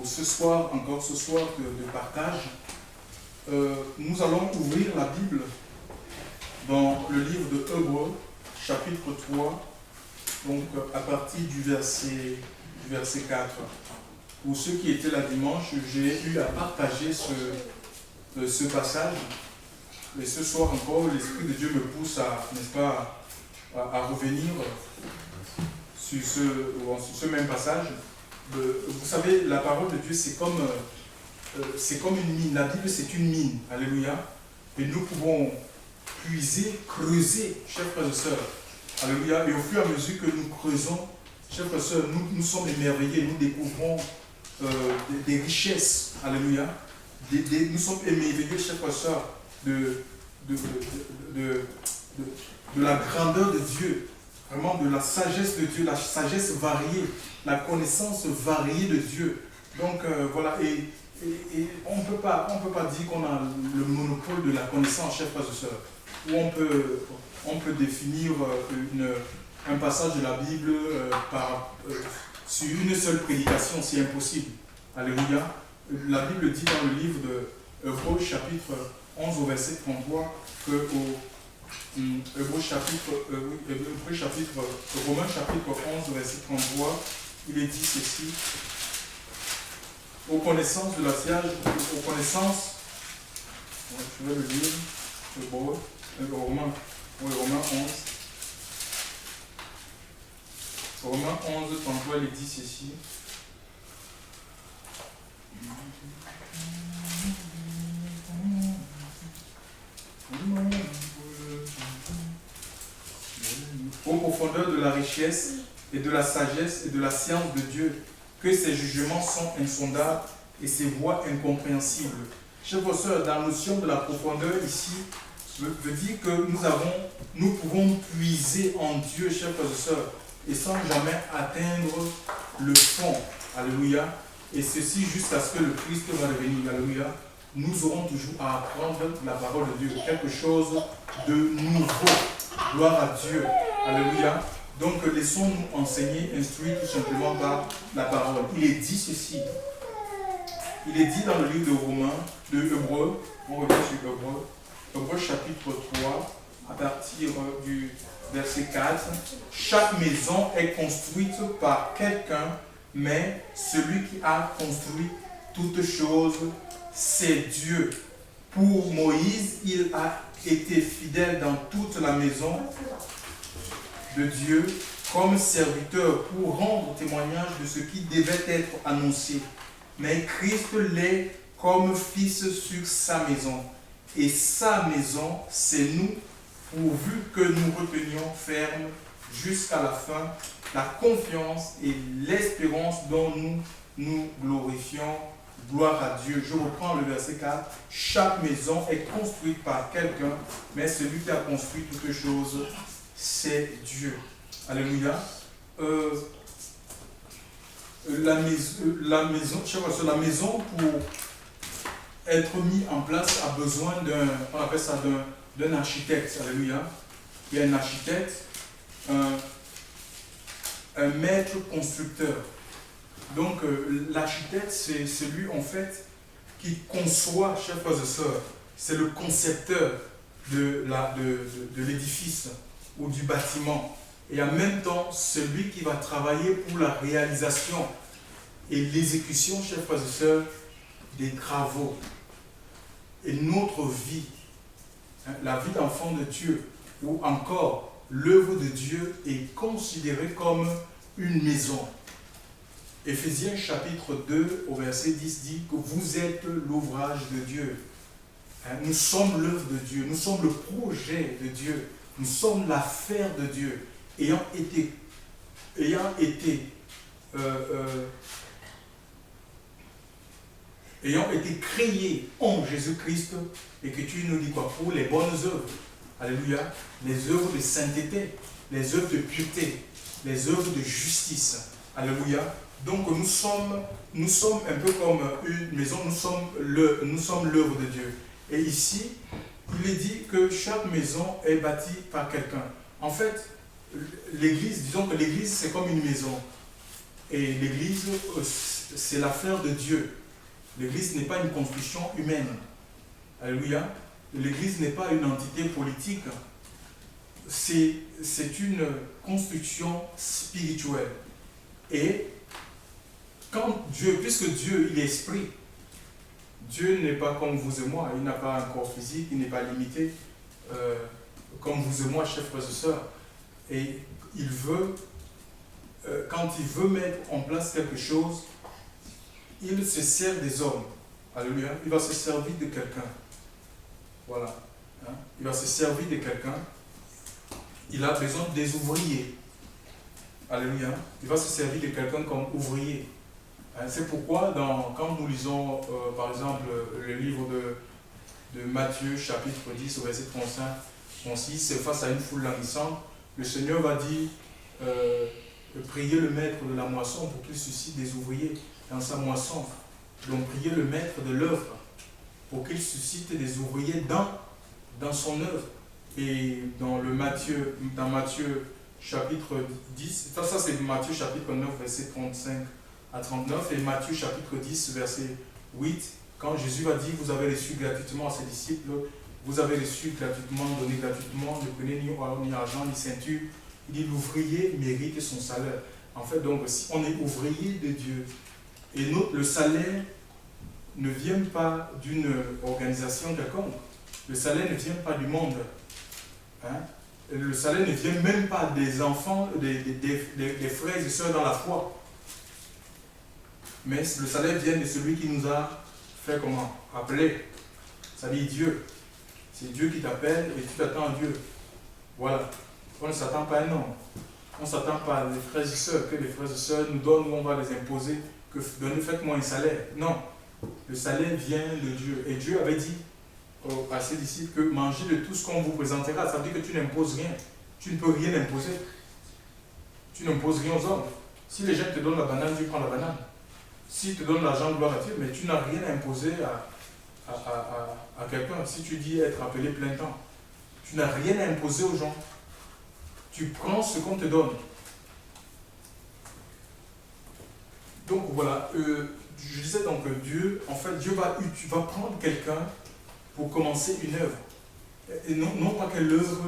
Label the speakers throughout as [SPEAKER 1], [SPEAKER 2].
[SPEAKER 1] ce soir, encore ce soir de partage, nous allons ouvrir la Bible dans le livre de Hébreux, chapitre 3, donc à partir du verset 4. Pour ceux qui étaient là dimanche, j'ai eu à partager ce passage. Et ce soir encore, l'Esprit de Dieu me pousse à revenir sur ce même passage. Vous savez, la parole de Dieu, c'est comme une mine. La Bible, c'est une mine. Alléluia. Et nous pouvons puiser, creuser, chers frères et sœurs. Alléluia. Et au fur et à mesure que nous creusons, chers frères et sœurs, nous sommes émerveillés. Nous découvrons des richesses. Alléluia. Nous sommes émerveillés, chers frères et sœurs, de la grandeur de Dieu. Vraiment de la sagesse de Dieu, la sagesse variée, la connaissance variée de Dieu. Donc voilà, et on ne peut pas dire qu'on a le monopole de la connaissance, chers frères et sœurs, où on peut définir un passage de la Bible sur une seule prédication, c'est impossible. Alléluia. La Bible dit dans le livre de Hébreux chapitre 11 au verset 33 que Romains chapitre 11 verset 33, il est dit ceci: aux connaissances de la science, je vais le lire, Romains 11, Romains 11, 33, il est dit ceci. Aux profondeurs de la richesse et de la sagesse et de la science de Dieu, que ses jugements sont insondables et ses voies incompréhensibles. Chers frères et sœurs, la notion de la profondeur ici veut dire que nous pouvons puiser en Dieu, chers frères et sœurs, et sans jamais atteindre le fond. Alléluia. Et ceci jusqu'à ce que le Christ va revenir. Alléluia. Nous aurons toujours à apprendre la parole de Dieu, quelque chose de nouveau. Gloire à Dieu. Alléluia. Donc laissons-nous enseigner, instruire tout simplement par la parole. Il est dit ceci. Il est dit dans le livre de Romains, de Hébreux, on revient sur Hébreux, Hébreux chapitre 3, à partir du verset 4. Chaque maison est construite par quelqu'un, mais celui qui a construit toutes choses, c'est Dieu. Pour Moïse, il a été fidèle dans toute la maison de Dieu comme serviteur pour rendre témoignage de ce qui devait être annoncé. Mais Christ l'est comme fils sur sa maison. Et sa maison, c'est nous, pourvu que nous retenions ferme jusqu'à la fin la confiance et l'espérance dont nous nous glorifions. Gloire à Dieu. Je reprends le verset 4. Chaque maison est construite par quelqu'un, mais celui qui a construit toutes choses, c'est Dieu. Alléluia. La maison, pour être mise en place, a besoin on appelle ça d'un architecte. Alléluia. Il y a un architecte, un maître constructeur. Donc l'architecte, c'est celui en fait qui conçoit, chers frères et sœurs, c'est le concepteur de l'édifice ou du bâtiment. Et en même temps, celui qui va travailler pour la réalisation et l'exécution, chers frères et sœurs, des travaux. Et notre vie, la vie d'enfant de Dieu, ou encore l'œuvre de Dieu est considérée comme une maison. Éphésiens chapitre 2 au verset 10 dit que vous êtes l'ouvrage de Dieu. Nous sommes l'œuvre de Dieu, nous sommes le projet de Dieu, nous sommes l'affaire de Dieu, ayant été créés en Jésus-Christ, et que tu nous dis quoi? Pour les bonnes œuvres. Alléluia. Les œuvres de sainteté, les œuvres de pureté, les œuvres de justice. Alléluia. Donc nous sommes un peu comme une maison, nous sommes l'œuvre de Dieu. Et ici, il est dit que chaque maison est bâtie par quelqu'un. En fait, l'église, disons que l'église c'est comme une maison. Et l'église, c'est l'affaire de Dieu. L'Église n'est pas une construction humaine. Alléluia. L'Église n'est pas une entité politique. C'est une construction spirituelle. Et quand Dieu, puisque Dieu, il est esprit, Dieu n'est pas comme vous et moi, il n'a pas un corps physique, il n'est pas limité comme vous et moi, chers frères et sœurs. Et il veut, quand il veut mettre en place quelque chose, il se sert des hommes. Alléluia. Il va se servir de quelqu'un. Voilà. Hein? Il va se servir de quelqu'un. Il a besoin des ouvriers. Alléluia. Il va se servir de quelqu'un comme ouvrier. Hein? C'est pourquoi, quand nous lisons, par exemple, le livre de Matthieu, chapitre 10, au verset 35-36, face à une foule languissante, le Seigneur va dire, priez le maître de la moisson pour qu'il suscite des ouvriers dans sa moisson. Donc, priez le maître de l'œuvre pour qu'il suscite des ouvriers dans son œuvre. Et dans Matthieu chapitre 10, ça c'est Matthieu chapitre 9, verset 35 à 39, et Matthieu chapitre 10, verset 8, quand Jésus va dire, vous avez reçu gratuitement à ses disciples, vous avez reçu gratuitement, donné gratuitement, ne prenez ni or, ni argent, ni ceinture. Il dit, l'ouvrier mérite son salaire. En fait, donc, si on est ouvrier de Dieu, et le salaire ne vient pas d'une organisation quelconque, le salaire ne vient pas du monde. Hein? Le salaire ne vient même pas des enfants, des frères et sœurs dans la foi. Mais le salaire vient de celui qui nous a fait comment? Appeler. C'est-à-dire Dieu. C'est Dieu qui t'appelle et tu t'attends à Dieu. Voilà. On ne s'attend pas à un homme. On ne s'attend pas à des frères et sœurs, que les frères et sœurs nous donnent ou on va les imposer, que faites-moi un salaire. Non. Le salaire vient de Dieu. Et Dieu avait dit à ses disciples que mangez de tout ce qu'on vous présentera. Ça veut dire que tu n'imposes rien. Tu ne peux rien imposer. Tu n'imposes rien aux hommes. Si les gens te donnent la banane, tu prends la banane. S'ils te donnent l'argent, gloire à Dieu, mais tu n'as rien à imposer à quelqu'un. Si tu dis être appelé plein temps, tu n'as rien à imposer aux gens. Tu prends ce qu'on te donne. Donc voilà, je disais donc Dieu, en fait, Dieu va prendre quelqu'un pour commencer une œuvre. Et non pas que l'œuvre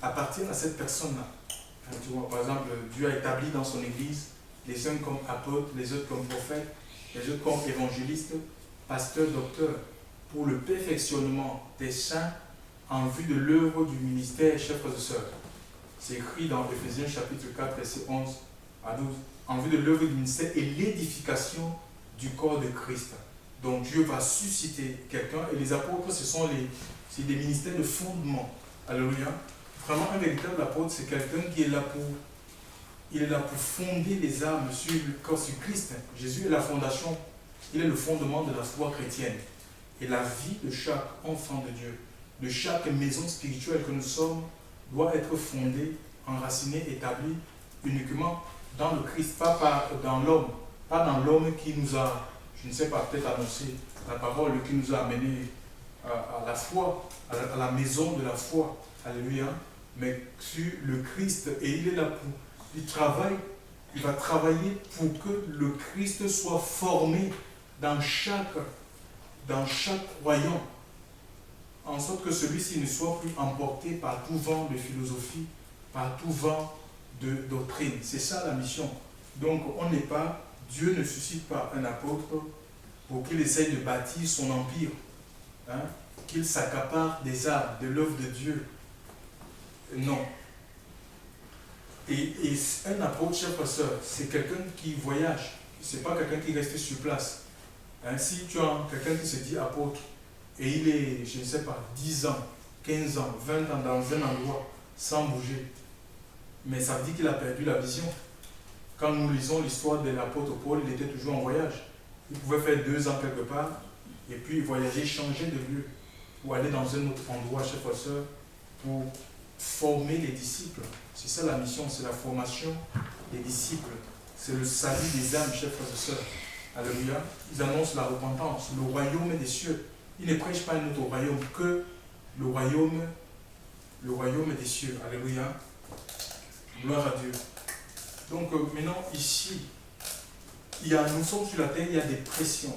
[SPEAKER 1] appartienne à cette personne-là. Tu vois, par exemple, Dieu a établi dans son Église les uns comme apôtres, les autres comme prophètes, les autres comme évangélistes, pasteurs, docteurs, pour le perfectionnement des saints en vue de l'œuvre du ministère, chers frères et sœurs. C'est écrit dans Éphésiens chapitre 4, verset 11 à 12, en vue de l'œuvre du ministère et l'édification du corps de Christ. Donc Dieu va susciter quelqu'un, et les apôtres, c'est des ministères de fondement. Alléluia. Vraiment, un véritable apôtre, c'est quelqu'un qui est là pour fonder les âmes sur le corps sur Christ. Jésus est la fondation, il est le fondement de la foi chrétienne. Et la vie de chaque enfant de Dieu, de chaque maison spirituelle que nous sommes, doit être fondée, enracinée, établie uniquement dans le Christ, pas dans l'homme. Pas dans l'homme qui nous a, je ne sais pas, peut-être annoncé la parole, qui nous a amenés à la foi, à la maison de la foi. Alléluia. Mais sur le Christ, et il est là pour, il va travailler pour que le Christ soit formé dans chaque croyant, en sorte que celui-ci ne soit plus emporté par tout vent de philosophie, par tout vent de doctrine. C'est ça la mission. Donc Dieu ne suscite pas un apôtre pour qu'il essaye de bâtir son empire, hein, qu'il s'accapare des âmes, de l'œuvre de Dieu. Non. Et un apôtre, chers frères et sœurs, c'est quelqu'un qui voyage. Ce n'est pas quelqu'un qui reste sur place. Hein, si tu as quelqu'un qui se dit apôtre, et il est, je ne sais pas, 10 ans, 15 ans, 20 ans dans un endroit, sans bouger, mais ça veut dire qu'il a perdu la vision. Quand nous lisons l'histoire de l'apôtre Paul, il était toujours en voyage. Il pouvait faire 2 ans quelque part, et puis voyager, changer de lieu, ou aller dans un autre endroit, chers frères et sœurs, pour former les disciples. C'est ça la mission, c'est la formation des disciples. C'est le salut des âmes, chers frères et sœurs. Alléluia. Ils annoncent la repentance, le royaume des cieux. Ils ne prêchent pas un autre royaume que le royaume des cieux. Alléluia. Gloire à Dieu. Donc maintenant, ici, nous sommes sur la terre, il y a des pressions.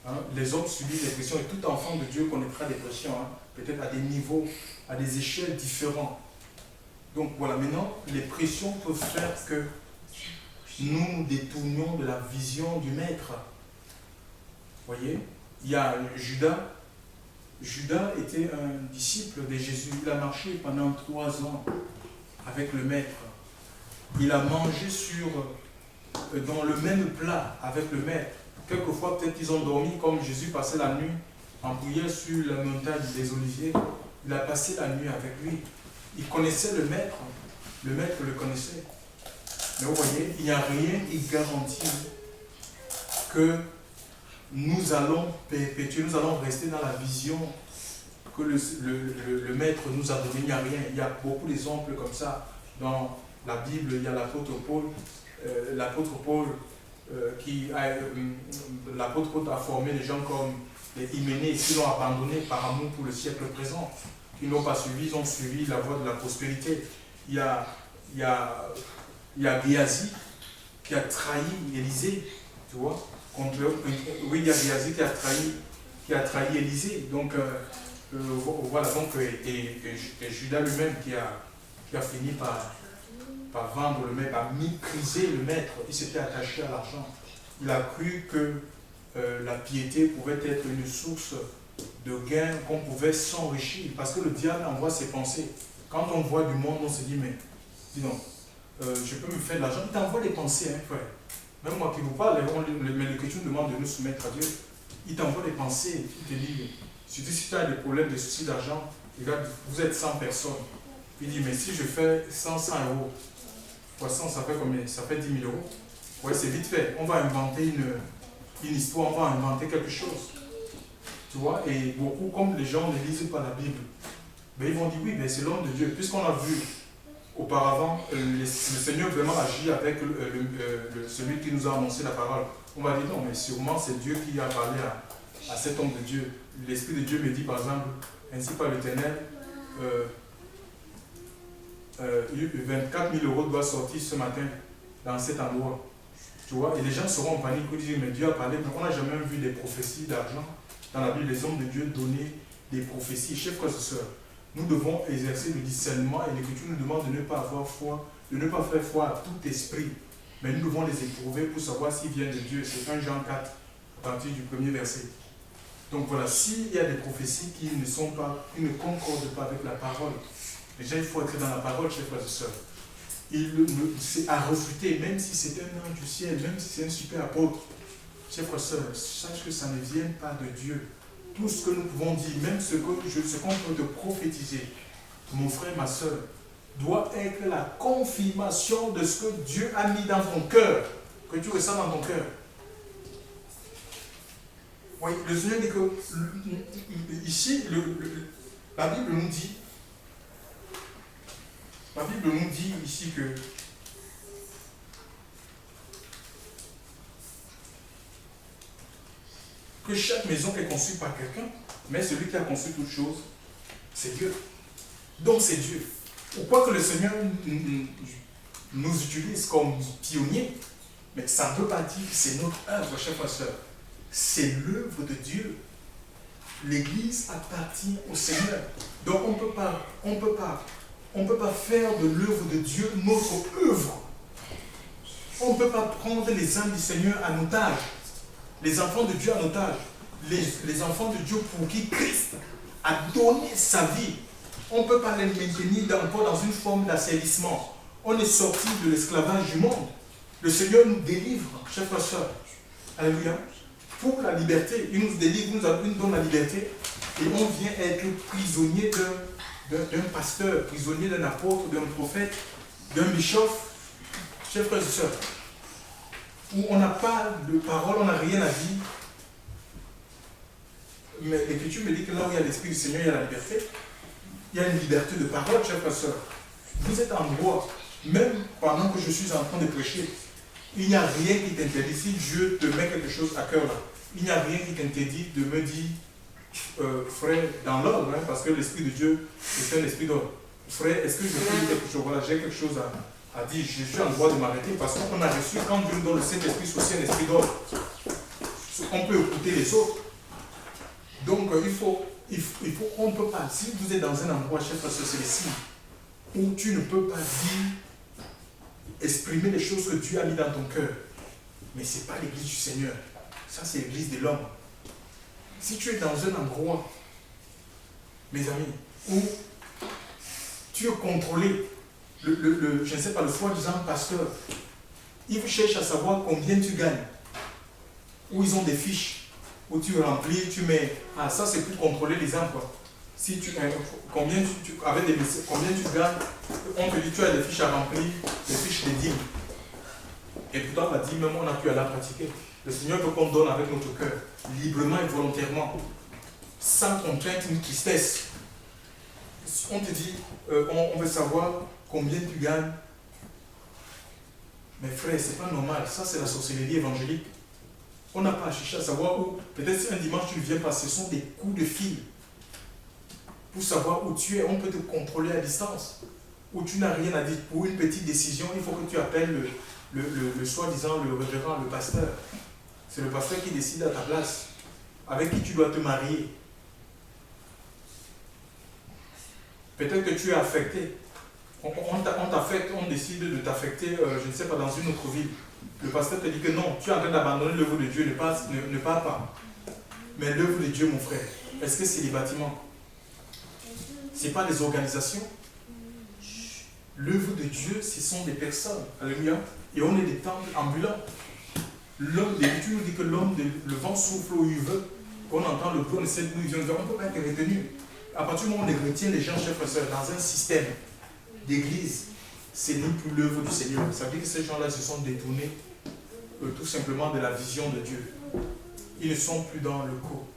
[SPEAKER 1] Hein? Les hommes subissent des pressions et tout enfant de Dieu connaîtra des pressions, hein? Peut-être à des niveaux, à des échelles différents. Donc voilà, maintenant, les pressions peuvent faire que nous nous détournions de la vision du Maître. Vous voyez, il y a Judas. Judas était un disciple de Jésus. Il a marché pendant 3 ans avec le Maître. Il a mangé dans le même plat avec le Maître. Quelquefois, peut-être qu'ils ont dormi, comme Jésus passait la nuit en prière sur la montagne des Oliviers. Il a passé la nuit avec lui. Il connaissait le Maître le connaissait. Mais vous voyez, il n'y a rien qui garantit que nous allons perpétuer, nous allons rester dans la vision que le Maître nous a donnée. Il n'y a rien. Il y a beaucoup d'exemples comme ça. Dans la Bible, il y a l'apôtre Paul. L'apôtre Paul a formé des gens comme les Hyménée qui l'ont abandonné par amour pour le siècle présent. Qui n'ont pas suivi, ils ont suivi la voie de la prospérité. Il y a Géasi qui a trahi Élisée, tu vois. Oui, il y a Géasi qui a trahi Élisée. Donc, voilà, donc, et Judas lui-même qui a fini par vendre le Maître, par mépriser le Maître. Il s'était attaché à l'argent. Il a cru que la piété pouvait être une source de gain, qu'on pouvait s'enrichir. Parce que le diable envoie ses pensées. Quand on voit du monde, on se dit, mais dis donc, je peux me faire de l'argent. Il t'envoie des pensées, hein, frère. Même moi qui vous parle, mais l'Écriture nous demande de nous soumettre à Dieu. Il t'envoie des pensées, il te dit, surtout si tu as des problèmes de soucis d'argent, regarde, vous êtes 100 personnes. Il dit, mais si je fais 100 euros, 300, ça fait combien? Ça fait 10 000 euros. Ouais, c'est vite fait. On va inventer une histoire, on va inventer quelque chose. Tu vois, et beaucoup, comme les gens ne lisent pas la Bible, ben ils vont dire, oui, ben c'est l'homme de Dieu. Puisqu'on a vu auparavant, le Seigneur vraiment agit avec celui qui nous a annoncé la parole. On va dire, non, mais sûrement c'est Dieu qui a parlé à cet homme de Dieu. L'Esprit de Dieu me dit, par exemple, ainsi par l'Éternel, 24 000 euros doivent sortir ce matin dans cet endroit. Tu vois, et les gens seront en panique, ils disent, mais Dieu a parlé, mais on n'a jamais vu des prophéties d'argent. Dans la Bible, les hommes de Dieu donnaient des prophéties. Chers frères et sœurs, nous devons exercer le discernement et l'Écriture nous demande de ne pas avoir foi, de ne pas faire foi à tout esprit. Mais nous devons les éprouver pour savoir s'ils viennent de Dieu. C'est 1 Jean 4, à partir du 1er verset. Donc voilà, s'il y a des prophéties qui ne concordent pas avec la parole, déjà il faut être dans la parole, chers frères et sœurs. C'est à refuter, même si c'est un ange du ciel, même si c'est un super apôtre. Chers frères et sœurs, sache que ça ne vient pas de Dieu. Tout ce que nous pouvons dire, même ce qu'on peut te prophétiser, mon frère, ma soeur, doit être la confirmation de ce que Dieu a mis dans ton cœur, que tu ressens dans ton cœur. Oui, le Seigneur dit que, ici, la Bible nous dit ici que chaque maison est construite par quelqu'un, mais celui qui a construit toute chose, c'est Dieu. Donc c'est Dieu. Pourquoi que le Seigneur nous utilise comme pionniers, mais ça ne veut pas dire que c'est notre œuvre, chers frères et sœurs. C'est l'œuvre de Dieu. L'Église appartient au Seigneur. Donc on ne peut pas faire de l'œuvre de Dieu notre œuvre. On ne peut pas prendre les âmes du Seigneur en otage. Les enfants de Dieu en otage, les enfants de Dieu pour qui Christ a donné sa vie, on ne peut pas les maintenir encore dans une forme d'asservissement. On est sorti de l'esclavage du monde. Le Seigneur nous délivre, chers frères et sœurs. Alléluia. Pour la liberté, il nous délivre, il nous donne la liberté. Et on vient être prisonnier d'un pasteur, prisonnier d'un apôtre, d'un prophète, d'un bishop. Chers frères et sœurs, où on n'a pas de parole, on n'a rien à dire. Mais l'Écriture me dit que là où il y a l'Esprit du Seigneur, il y a la liberté. Il y a une liberté de parole, chers frères et sœurs. Vous êtes en droit, même pendant que je suis en train de prêcher, il n'y a rien qui t'interdit. Si Dieu te met quelque chose à cœur là, il n'y a rien qui t'interdit de me dire, frère, dans l'ordre, hein, parce que l'Esprit de Dieu est un esprit d'ordre. Frère, est-ce que je peux dire quelque chose? Voilà, j'ai quelque chose a dit, je suis en droit de m'arrêter parce qu'on a reçu, quand Dieu nous donne le Saint-Esprit, c'est aussi un esprit d'homme. On peut écouter les autres. Donc on ne peut pas, si vous êtes dans un endroit, chef, c'est les signes, où tu ne peux pas dire, exprimer les choses que Dieu a mis dans ton cœur. Mais ce n'est pas l'église du Seigneur. Ça, c'est l'église de l'homme. Si tu es dans un endroit, mes amis, où tu es contrôlé, je ne sais pas, le soi-disant pasteur, il cherche à savoir combien tu gagnes. Où ils ont des fiches, où tu remplis, tu mets, ah ça c'est pour contrôler les âmes quoi. Si tu, combien tu gagnes, on te dit tu as des fiches à remplir, des fiches de dîmes. Et pourtant la dîme, même on a pu à la pratiquer. Le Seigneur veut qu'on donne avec notre cœur, librement et volontairement, sans contrainte ni tristesse. On te dit, on veut savoir combien tu gagnes. Mais frère, c'est pas normal. Ça, c'est la sorcellerie évangélique. On n'a pas à chercher à savoir où. Peut-être si un dimanche tu ne viens pas, ce sont des coups de fil. Pour savoir où tu es, on peut te contrôler à distance. Où tu n'as rien à dire. Pour une petite décision, il faut que tu appelles le soi-disant, le révérend, le pasteur. C'est le pasteur qui décide à ta place. Avec qui tu dois te marier. Peut-être que tu es affecté. On décide de t'affecter, je ne sais pas, dans une autre ville. Le pasteur te dit que non, tu es en train d'abandonner l'œuvre de Dieu, ne pars pas. Mais l'œuvre de Dieu, mon frère, est-ce que c'est les bâtiments? Ce n'est pas des organisations. L'œuvre de Dieu, ce sont des personnes. Alléluia. Et on est des temples ambulants. L'Écriture nous dit que l'homme, le vent souffle où il veut. On entend le bruit, on sait d'où il vient. On ne peut pas être retenu. À partir du moment où on retient les gens, chers frères et sœurs, dans un système d'église, c'est ni plus l'œuvre du Seigneur. Ça veut dire que ces gens-là se sont détournés tout simplement de la vision de Dieu. Ils ne sont plus dans le coup.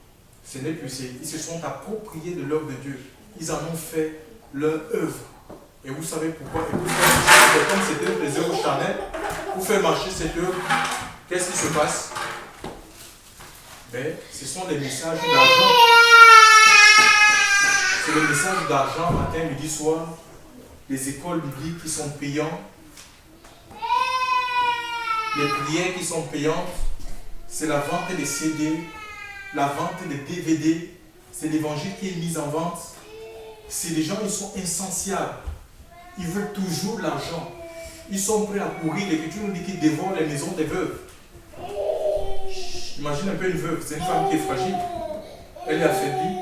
[SPEAKER 1] Ce n'est plus, ils se sont appropriés de l'œuvre de Dieu. Ils en ont fait leur œuvre. Et vous savez pourquoi? Et vous savez, comme c'était des œuvres charnelles, pour faire marcher cette œuvre, qu'est-ce qui se passe? Ben, ce sont des messages d'argent. C'est le message d'argent matin, midi, soir. Les écoles bibliques qui sont payantes. Les prières qui sont payantes. C'est la vente des CD, la vente des DVD. C'est l'évangile qui est mis en vente. C'est les gens, ils sont insatiables. Ils veulent toujours de l'argent. Ils sont prêts à courir. L'Écriture nous dit qu'ils dévorent les maisons des veuves. Imagine un peu une veuve. C'est une femme qui est fragile. Elle est affaiblie.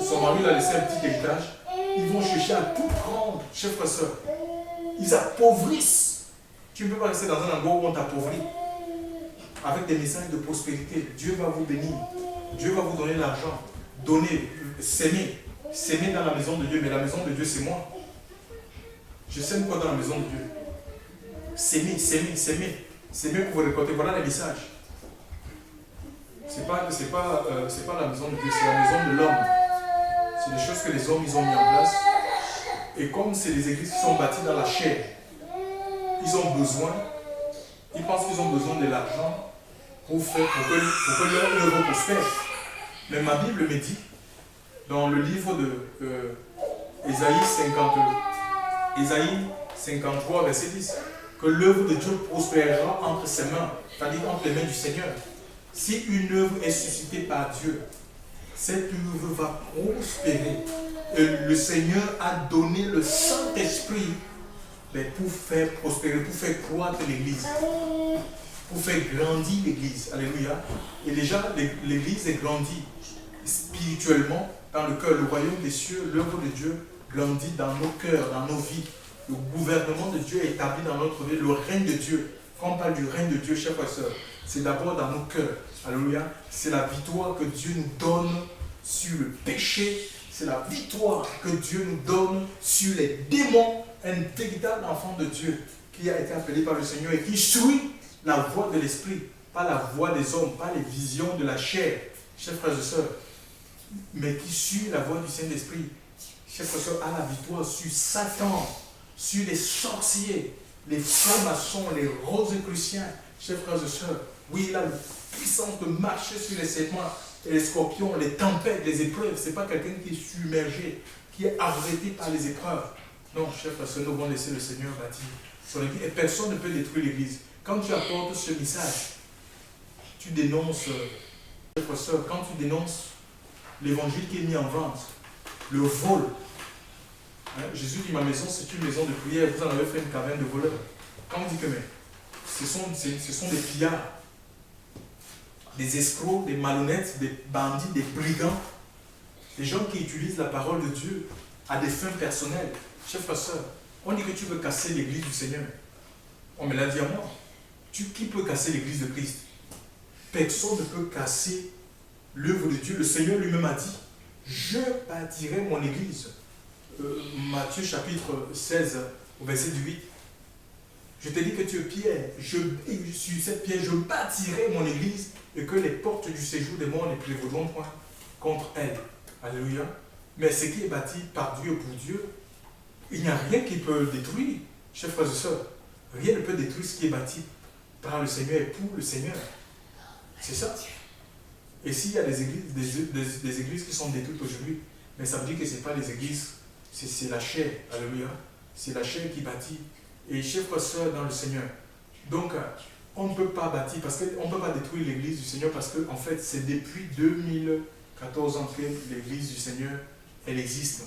[SPEAKER 1] Son mari lui a laissé un petit héritage. Ils vont chercher à tout prendre, chers frères et sœurs. Ils appauvrissent. Tu ne peux pas rester dans un endroit où on t'appauvrit. Avec des messages de prospérité. Dieu va vous bénir. Dieu va vous donner l'argent. Donner, s'aimer. S'aimer dans la maison de Dieu. Mais la maison de Dieu, c'est moi. Je sème quoi dans la maison de Dieu? S'aimer, s'aimer, s'aimer. S'aimer pour vous récolter. Voilà les messages. C'est pas la maison de Dieu, c'est la maison de l'homme. C'est des choses que les hommes ils ont mis en place. Et comme c'est des églises qui sont bâties dans la chair, ils ont besoin, ils pensent qu'ils ont besoin de l'argent pour que leur œuvre prospère. Mais ma Bible me dit, dans le livre de Ésaïe 53, verset 10, que l'œuvre de Dieu prospérera entre ses mains, c'est-à-dire entre les mains du Seigneur. Si une œuvre est suscitée par Dieu, cette œuvre va prospérer. Et le Seigneur a donné le Saint-Esprit pour faire prospérer, pour faire croître l'Église, pour faire grandir l'Église. Alléluia. Et déjà, l'Église est grandie spirituellement dans le cœur. Le royaume des cieux, l'œuvre de Dieu grandit dans nos cœurs, dans nos vies. Le gouvernement de Dieu est établi dans notre vie. Le règne de Dieu. Quand on parle du règne de Dieu, chers frères et sœurs, c'est d'abord dans nos cœurs. Alléluia. C'est la victoire que Dieu nous donne sur le péché. C'est la victoire que Dieu nous donne sur les démons. Un véritable enfant de Dieu qui a été appelé par le Seigneur et qui suit la voie de l'esprit, pas la voie des hommes, pas les visions de la chair, chers frères et sœurs, mais qui suit la voie du Saint-Esprit. Chers frères et sœurs, a la victoire sur Satan, sur les sorciers, les francs-maçons, les rosicruciens, chers frères et sœurs. Oui, il a la puissance de marcher sur les serpents et les scorpions, les tempêtes, les épreuves. Ce n'est pas quelqu'un qui est submergé, qui est arrêté par les épreuves. Non, chers frères et sœurs, nous allons laisser le Seigneur bâtir son église et personne ne peut détruire l'église. Quand tu apportes ce message, tu dénonces, frères et sœurs, quand tu dénonces l'évangile qui est mis en vente, le vol. Hein, Jésus dit, ma maison c'est une maison de prière, vous en avez fait une caverne de voleurs. Quand on dit que mais, ce sont des pillards, des escrocs, des malhonnêtes, des bandits, des brigands, des gens qui utilisent la parole de Dieu à des fins personnelles. Chers frères et sœurs, on dit que tu veux casser l'église du Seigneur. On me l'a dit à moi. Qui peut casser l'église de Christ? Personne ne peut casser l'œuvre de Dieu. Le Seigneur lui-même a dit, je bâtirai mon église. Matthieu chapitre 16, au verset 8. Je te dis que tu es pierre, sur cette pierre, je bâtirai mon église et que les portes du séjour des morts ne prévaudront point contre elle. Alléluia. Mais ce qui est bâti par Dieu pour Dieu, il n'y a rien qui peut le détruire. Chers frères et sœurs, rien ne peut détruire ce qui est bâti par le Seigneur et pour le Seigneur. C'est ça. Et s'il y a des églises qui sont détruites aujourd'hui, mais ça veut dire que ce n'est pas les églises, c'est la chair. Alléluia. C'est la chair qui bâtit. Et chers frères et sœurs dans le Seigneur. Donc, on ne peut pas bâtir, parce qu'on ne peut pas détruire l'église du Seigneur, parce qu'en fait, c'est depuis 2014 ans que l'église du Seigneur, elle existe.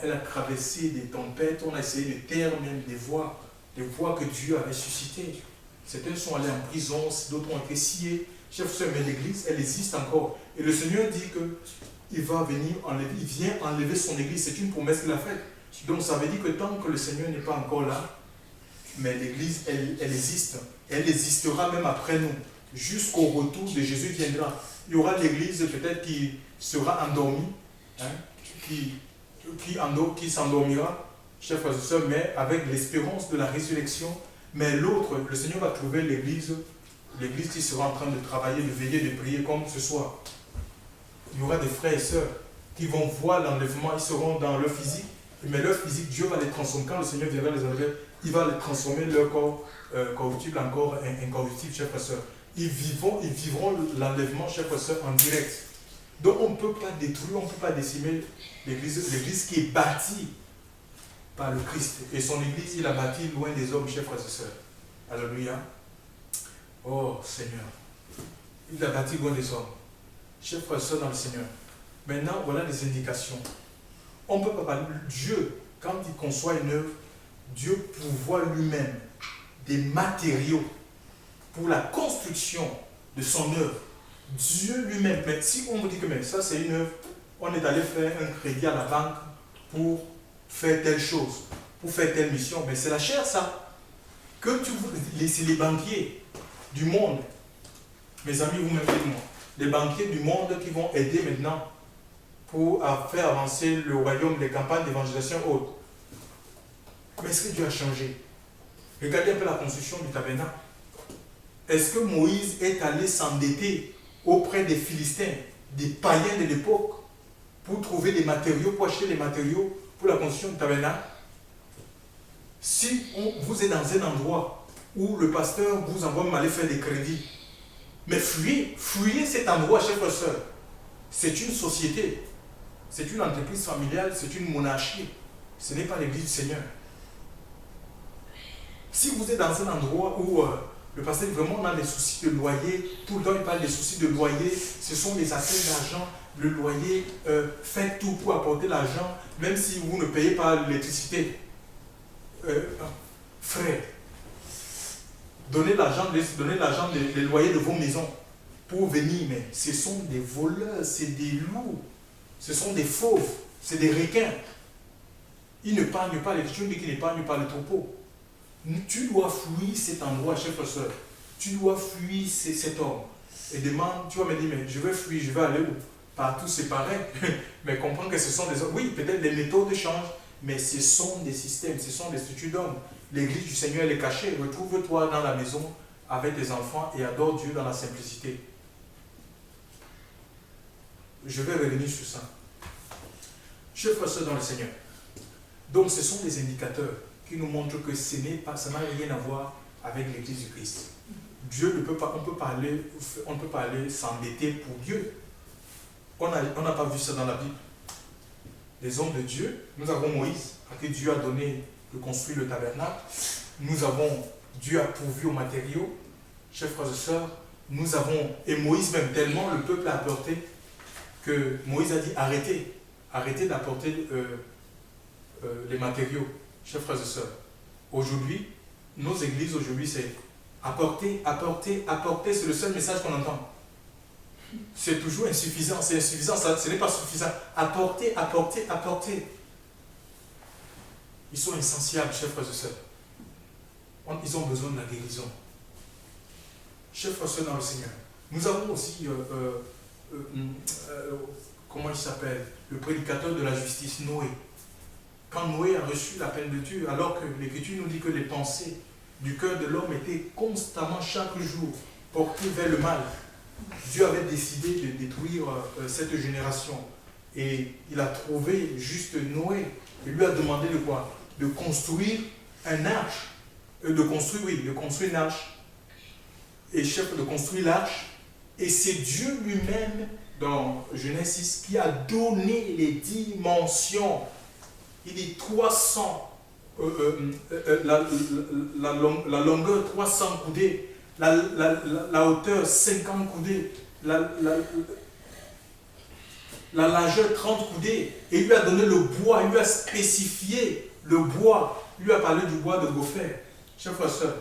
[SPEAKER 1] Elle a traversé des tempêtes, on a essayé de taire même des voix que Dieu avait suscitées. Certains sont allés en prison, d'autres ont été sciés. Chers frères, mais l'église, elle existe encore. Et le Seigneur dit qu'il va venir enlever, il vient enlever son église. C'est une promesse qu'il a faite. Donc ça veut dire que tant que le Seigneur n'est pas encore là, mais l'église, elle existe. Elle existera même après nous. Jusqu'au retour de Jésus viendra. Il y aura l'église peut-être qui sera endormie, hein, qui s'endormira, chers frères et sœurs, mais avec l'espérance de la résurrection. Mais l'autre, le Seigneur va trouver l'église qui sera en train de travailler, de veiller, de prier comme ce soir. Il y aura des frères et sœurs qui vont voir l'enlèvement, ils seront dans leur physique, mais leur physique, Dieu va les transformer. Quand le Seigneur viendra les enlever, il va les transformer, leur corps corruptible en corps incorruptible, chers frères et sœurs. Ils vivront l'enlèvement, chers frères et sœurs, en direct. Donc on ne peut pas détruire, on ne peut pas décimer l'église qui est bâtie par le Christ. Et son église, il a bâti loin des hommes, chers frères et sœurs. Alléluia. Oh Seigneur. Il a bâti loin des hommes. Chers frères et sœurs dans le Seigneur. Maintenant, voilà des indications. On ne peut pas parler. Dieu, quand il conçoit une œuvre, Dieu pourvoit lui-même des matériaux pour la construction de son œuvre. Dieu lui-même. Mais si on vous dit que mais ça c'est une œuvre, on est allé faire un crédit à la banque pour faire telle chose, pour faire telle mission, mais c'est la chair ça. C'est les banquiers du monde, mes amis, vous-même dites-moi, les banquiers du monde qui vont aider maintenant pour faire avancer le royaume, les campagnes d'évangélisation haute. Mais est-ce que Dieu a changé? Regardez un peu la construction du tabernacle. Est-ce que Moïse est allé s'endetter auprès des Philistins, des païens de l'époque, pour trouver des matériaux, pour acheter des matériaux pour la construction du tabernacle? Si vous êtes dans un endroit où le pasteur vous envoie même aller faire des crédits, mais fuyez cet endroit, chers frères et sœurs. C'est une société, c'est une entreprise familiale, c'est une monarchie. Ce n'est pas l'église du Seigneur. Si vous êtes dans un endroit où le pasteur vraiment a des soucis de loyer, tout le temps il parle des soucis de loyer, ce sont des affaires d'argent, le loyer, faites tout pour apporter l'argent, même si vous ne payez pas l'électricité. Frère, donnez l'argent des loyers de vos maisons pour venir, mais ce sont des voleurs, c'est des loups, ce sont des fauves, c'est des requins. Ils n'épargnent pas, l'Écriture dit qu'ils n'épargnent pas le troupeau. Tu dois fuir cet endroit, chers frères et sœurs. Tu dois fuir cet homme. Et demande, tu vas me dire, mais je vais fuir, je vais aller où? Partout c'est pareil. Mais comprends que ce sont des hommes. Oui, peut-être les méthodes changent, mais ce sont des systèmes, ce sont des structures d'hommes. L'église du Seigneur, elle est cachée. Retrouve-toi dans la maison avec tes enfants et adore Dieu dans la simplicité. Je vais revenir sur ça. Chers frères et sœurs dans le Seigneur. Donc ce sont des indicateurs qui nous montrent que ça n'a rien à voir avec l'église du Christ. Dieu ne peut pas, on ne peut pas aller s'endetter pour Dieu. On n'a pas vu ça dans la Bible. Les hommes de Dieu, nous avons Moïse, à qui Dieu a donné de construire le tabernacle. Dieu a pourvu aux matériaux, chers frères et sœurs, et Moïse même tellement, le peuple a apporté, que Moïse a dit arrêtez d'apporter les matériaux, chers frères et sœurs. Aujourd'hui, nos églises, c'est apporter, c'est le seul message qu'on entend. C'est toujours insuffisant, ce n'est pas suffisant. Apporter. Ils sont essentiels, chers frères et sœurs. Ils ont besoin de la guérison. Chers frères et sœurs dans le Seigneur, nous avons aussi, comment il s'appelle, le prédicateur de la justice, Noé. Quand Noé a reçu l'appel de Dieu, alors que l'Écriture nous dit que les pensées du cœur de l'homme étaient constamment, chaque jour, portées vers le mal, Dieu avait décidé de détruire cette génération. Et il a trouvé juste Noé. Il lui a demandé de quoi? De construire un arche. De construire une arche. Et chef de construire l'arche. Et c'est Dieu lui-même, dans Genèse 6, qui a donné les dimensions. Il dit 300, la longueur 300 coudées, la hauteur 50 coudées, la largeur 30 coudées. Et il lui a donné le bois, il lui a spécifié le bois. Il lui a parlé du bois de gopher. Chers frères et sœurs,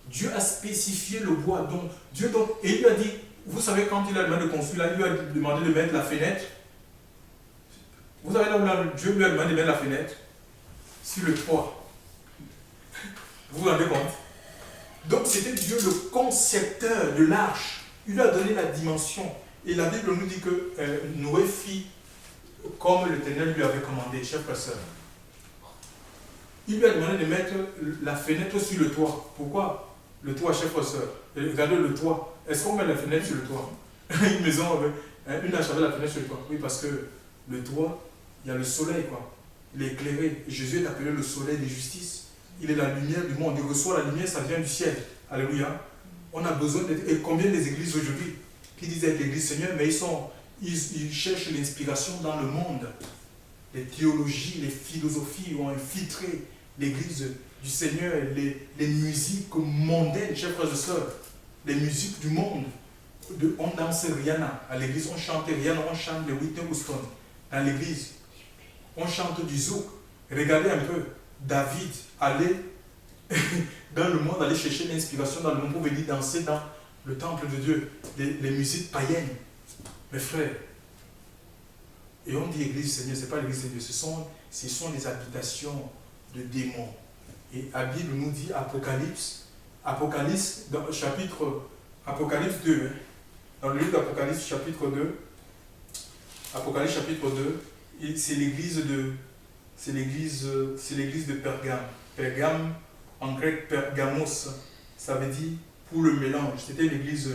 [SPEAKER 1] Dieu a spécifié le bois. Et il lui a dit, vous savez, quand il a demandé de construire, là, il lui a demandé de mettre la fenêtre. Vous savez là où Dieu lui a demandé de mettre la fenêtre? Sur le toit. Vous vous rendez compte? Donc c'était Dieu le concepteur de l'arche. Il lui a donné la dimension. Et la Bible nous dit que Noé fit comme l'Éternel lui avait commandé, chers frères et sœurs. Il lui a demandé de mettre la fenêtre sur le toit. Pourquoi? Le toit, chers frères et sœurs. Regardez le toit. Est-ce qu'on met la fenêtre sur le toit? Une maison avec une arche avec la fenêtre sur le toit. Oui, parce que le toit, il y a le soleil, quoi. Il est éclairé. Jésus est appelé le soleil de justice. Il est la lumière du monde. Il reçoit la lumière, ça vient du ciel. Alléluia. On a besoin d'être. Et combien des églises aujourd'hui qui disent être l'église Seigneur, mais ils cherchent l'inspiration dans le monde. Les théologies, les philosophies ont infiltré l'église du Seigneur, les musiques mondaines, chers frères et sœurs, les musiques du monde. On danse Rihanna à l'église, on chante Rihanna, on chante les Whitney Houston dans l'église. On chante du zouk. Regardez un peu, David allait dans le monde, aller chercher l'inspiration dans le monde pour venir danser dans le temple de Dieu, les musiques païennes. Mes frères, et on dit église Seigneur, ce n'est pas l'église de Dieu, ce sont les habitations de démons. Et la Bible nous dit Apocalypse dans le chapitre Apocalypse 2, dans le livre d'Apocalypse chapitre 2, Apocalypse chapitre 2, c'est l'église de Pergame. Pergame, en grec Pergamos, ça veut dire pour le mélange. C'était une église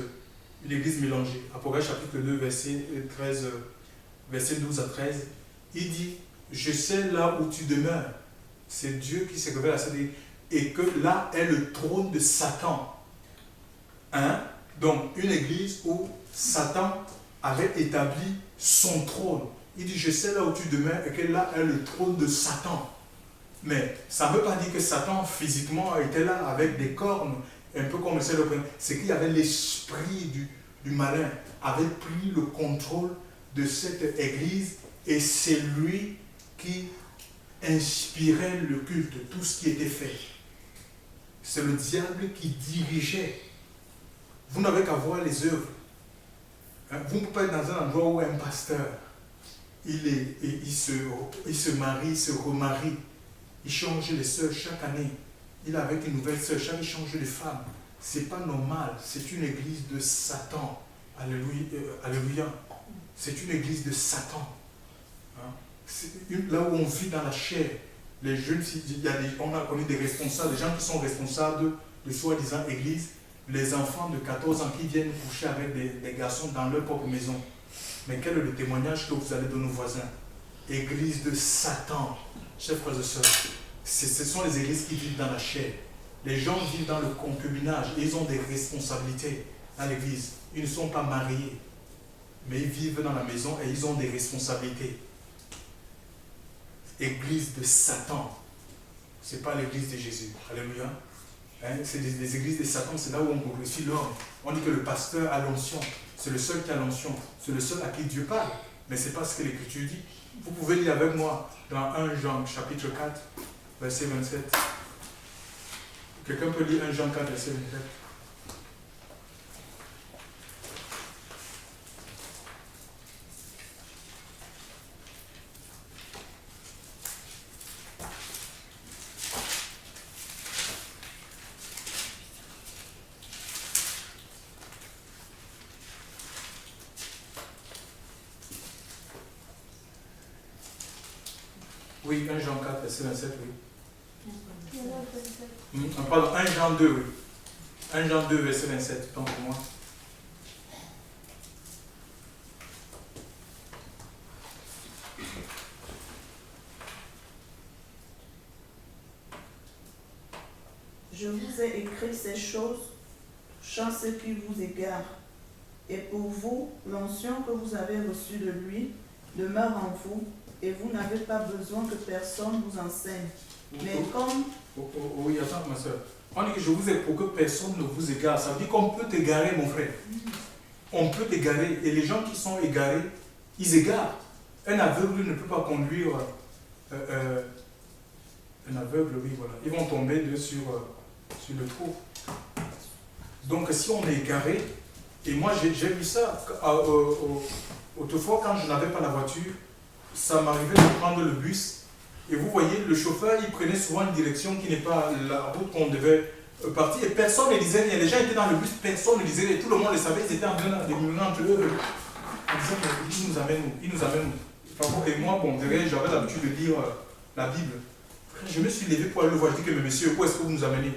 [SPEAKER 1] mélangée. Apocalypse chapitre 2, verset 12 à 13, il dit, je sais là où tu demeures. C'est Dieu qui s'est révélé à ça, et que là est le trône de Satan. Hein? Donc, une église où Satan avait établi son trône. Il dit, je sais là où tu demeures, et que là est le trône de Satan. Mais ça ne veut pas dire que Satan physiquement était là avec des cornes, un peu comme le ciel. C'est qu'il y avait l'esprit du malin, avait pris le contrôle de cette église, et c'est lui qui inspirait le culte, tout ce qui était fait. C'est le diable qui dirigeait. Vous n'avez qu'à voir les œuvres. Vous ne pouvez pas être dans un endroit où un pasteur, il se marie, il se remarie, il change les sœurs chaque année. Il est avec une nouvelle sœur, chaque année il change de femme. Ce n'est pas normal, c'est une église de Satan. Alléluia. C'est une église de Satan. Hein? Là où on vit dans la chair, les jeunes, on a connu des responsables, des gens qui sont responsables de soi-disant église, les enfants de 14 ans qui viennent coucher avec des garçons dans leur propre maison. Mais quel est le témoignage que vous allez donner aux voisins? Église de Satan. Chers frères et sœurs, ce sont les églises qui vivent dans la chair. Les gens vivent dans le concubinage et ils ont des responsabilités dans l'église. Ils ne sont pas mariés, mais ils vivent dans la maison et ils ont des responsabilités. Église de Satan. Ce n'est pas l'église de Jésus. Alléluia. Hein, c'est les églises de Satan, c'est là où on glorifie l'homme. On dit que le pasteur a l'onction. C'est le seul qui a l'onction. C'est le seul à qui Dieu parle. Mais ce n'est pas ce que l'Écriture dit. Vous pouvez lire avec moi dans 1 Jean, chapitre 4, verset 27. Quelqu'un peut lire 1 Jean 4, verset 27. Oui, 1 Jean 4, verset 27, oui. Pardon, 1 Jean 2, oui. 1 Jean 2, verset 27, tant pour moi.
[SPEAKER 2] Je vous ai écrit ces choses, chance qui vous égare. Et pour vous, l'onction que vous avez reçue de lui demeure en vous, et vous n'avez pas besoin que personne vous enseigne. Mais comme...
[SPEAKER 1] Oui, attends, ma soeur. On dit que je vous ai pour que personne ne vous égare. Ça veut dire qu'on peut t'égarer, mon frère. On peut t'égarer. Et les gens qui sont égarés, ils égarent. Un aveugle ne peut pas conduire... un aveugle, oui, voilà. Ils vont tomber sur le trou. Donc, si on est égaré, et moi j'ai vu ça, autrefois quand je n'avais pas la voiture, ça m'arrivait de prendre le bus, et vous voyez, le chauffeur, il prenait souvent une direction qui n'est pas la route qu'on devait partir, et personne ne disait rien. Les gens étaient dans le bus, personne ne disait rien, tout le monde le savait, ils étaient en train de murmurer entre eux. En disant, il nous amène où? Il nous amène où? Et moi, bon, j'avais l'habitude de lire la Bible. Je me suis levé pour aller le voir, je dis que, mais monsieur, où est-ce que vous nous amenez?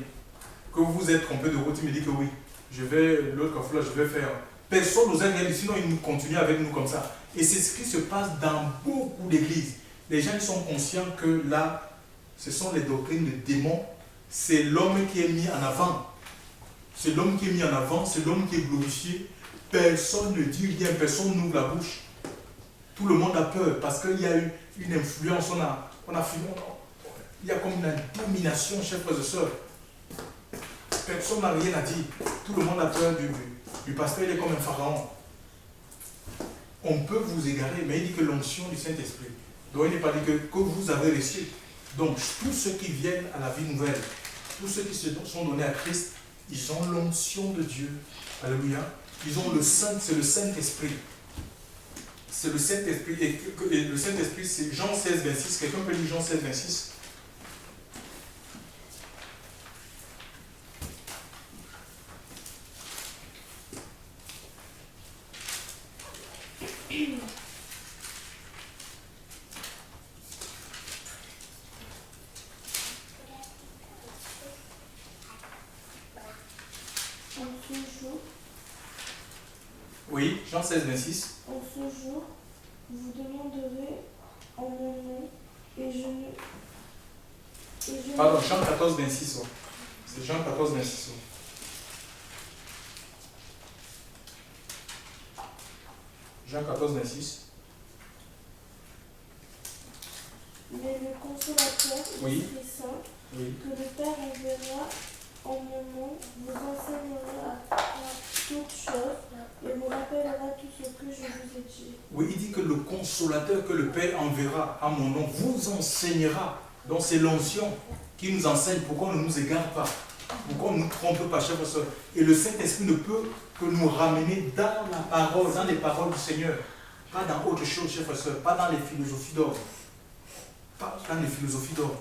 [SPEAKER 1] Que vous vous êtes trompé de route, il me dit que oui. Je vais, l'autre fois là, je vais faire. Personne nous a rien dit, sinon ils continuent avec nous comme ça. Et c'est ce qui se passe dans beaucoup d'églises. Les gens ils sont conscients que là, ce sont les doctrines de démons. C'est l'homme qui est mis en avant. C'est l'homme qui est mis en avant, c'est l'homme qui est glorifié. Personne ne dit rien, personne n'ouvre la bouche. Tout le monde a peur parce qu'il y a eu une influence, il y a comme une domination, chers frères et sœurs. Personne n'a rien à dire. Tout le monde a peur du pasteur, il est comme un pharaon. On peut vous égarer, mais il dit que l'onction du Saint-Esprit. Donc il n'est pas dit que vous avez reçu. Donc tous ceux qui viennent à la vie nouvelle, tous ceux qui se sont donnés à Christ, ils ont l'onction de Dieu. Alléluia. Ils ont le Saint, c'est le Saint-Esprit. C'est le Saint-Esprit. Et le Saint-Esprit, c'est Jean 16, 26. Quelqu'un peut lire Jean 16, 26? Oui, Jean 16, 26.
[SPEAKER 3] En ce jour, vous demanderez en mon nom, et je ne...
[SPEAKER 1] Pardon, Jean 14, 26. Ouais. C'est Jean 14, 26. Ouais. Jean 14, 26.
[SPEAKER 3] Mais le consolateur, l'Esprit Saint, que le Père enverra en mon nom, vous enseignera à toutes choses et vous rappellera tout ce que je vous ai dit.
[SPEAKER 1] Oui, il dit que le consolateur que le Père enverra à mon nom vous enseignera. Donc c'est l'onction qui nous enseigne pourquoi on ne nous égare pas, pourquoi on ne nous trompe pas, chers frères. Et le Saint-Esprit ne peut que nous ramener dans la parole, dans les paroles du Seigneur. Pas dans autre chose, chers frères, pas dans les philosophies d'or. Pas dans les philosophies d'or.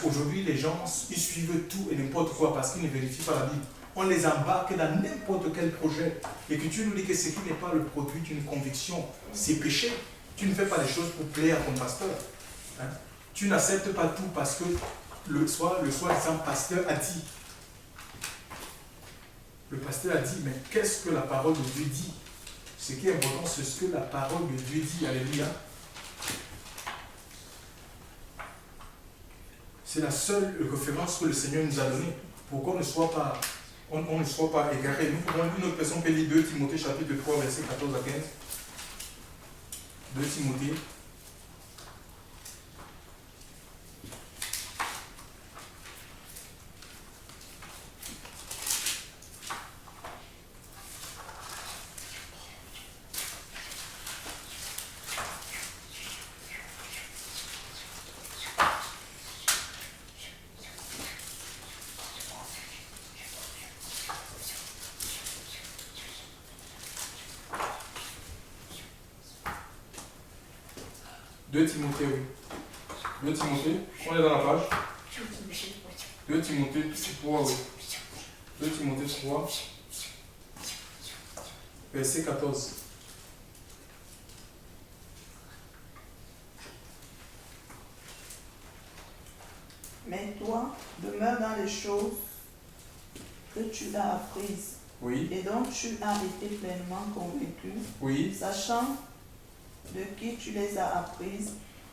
[SPEAKER 1] Aujourd'hui, les gens, ils suivent tout et n'importe quoi parce qu'ils ne vérifient pas la Bible. On les embarque dans n'importe quel projet. L'Écriture nous dit que ce qui n'est pas le produit d'une conviction, c'est péché. Tu ne fais pas les choses pour plaire à ton pasteur. Hein? Tu n'acceptes pas tout parce que le soi-disant pasteur a dit. Le pasteur a dit, mais qu'est-ce que la parole de Dieu dit? Ce qui est important, c'est ce que la parole de Dieu dit. Alléluia. C'est la seule référence que le Seigneur nous a donnée pour qu'on ne soit pas, on ne soit pas égaré. Nous pouvons une autre personne peut lire 2 Timothée chapitre 3 verset 14 à 15. 2 Timothée. 2 Timothée, oui. 2 Timothée, on est dans la page. 2 Timothée 3, oui. 2 Timothée 3, verset 14.
[SPEAKER 2] Mais toi, demeure dans les choses que tu as apprises
[SPEAKER 1] Oui,
[SPEAKER 2] et dont tu as été pleinement convaincu,
[SPEAKER 1] oui,
[SPEAKER 2] sachant de qui tu les as apprises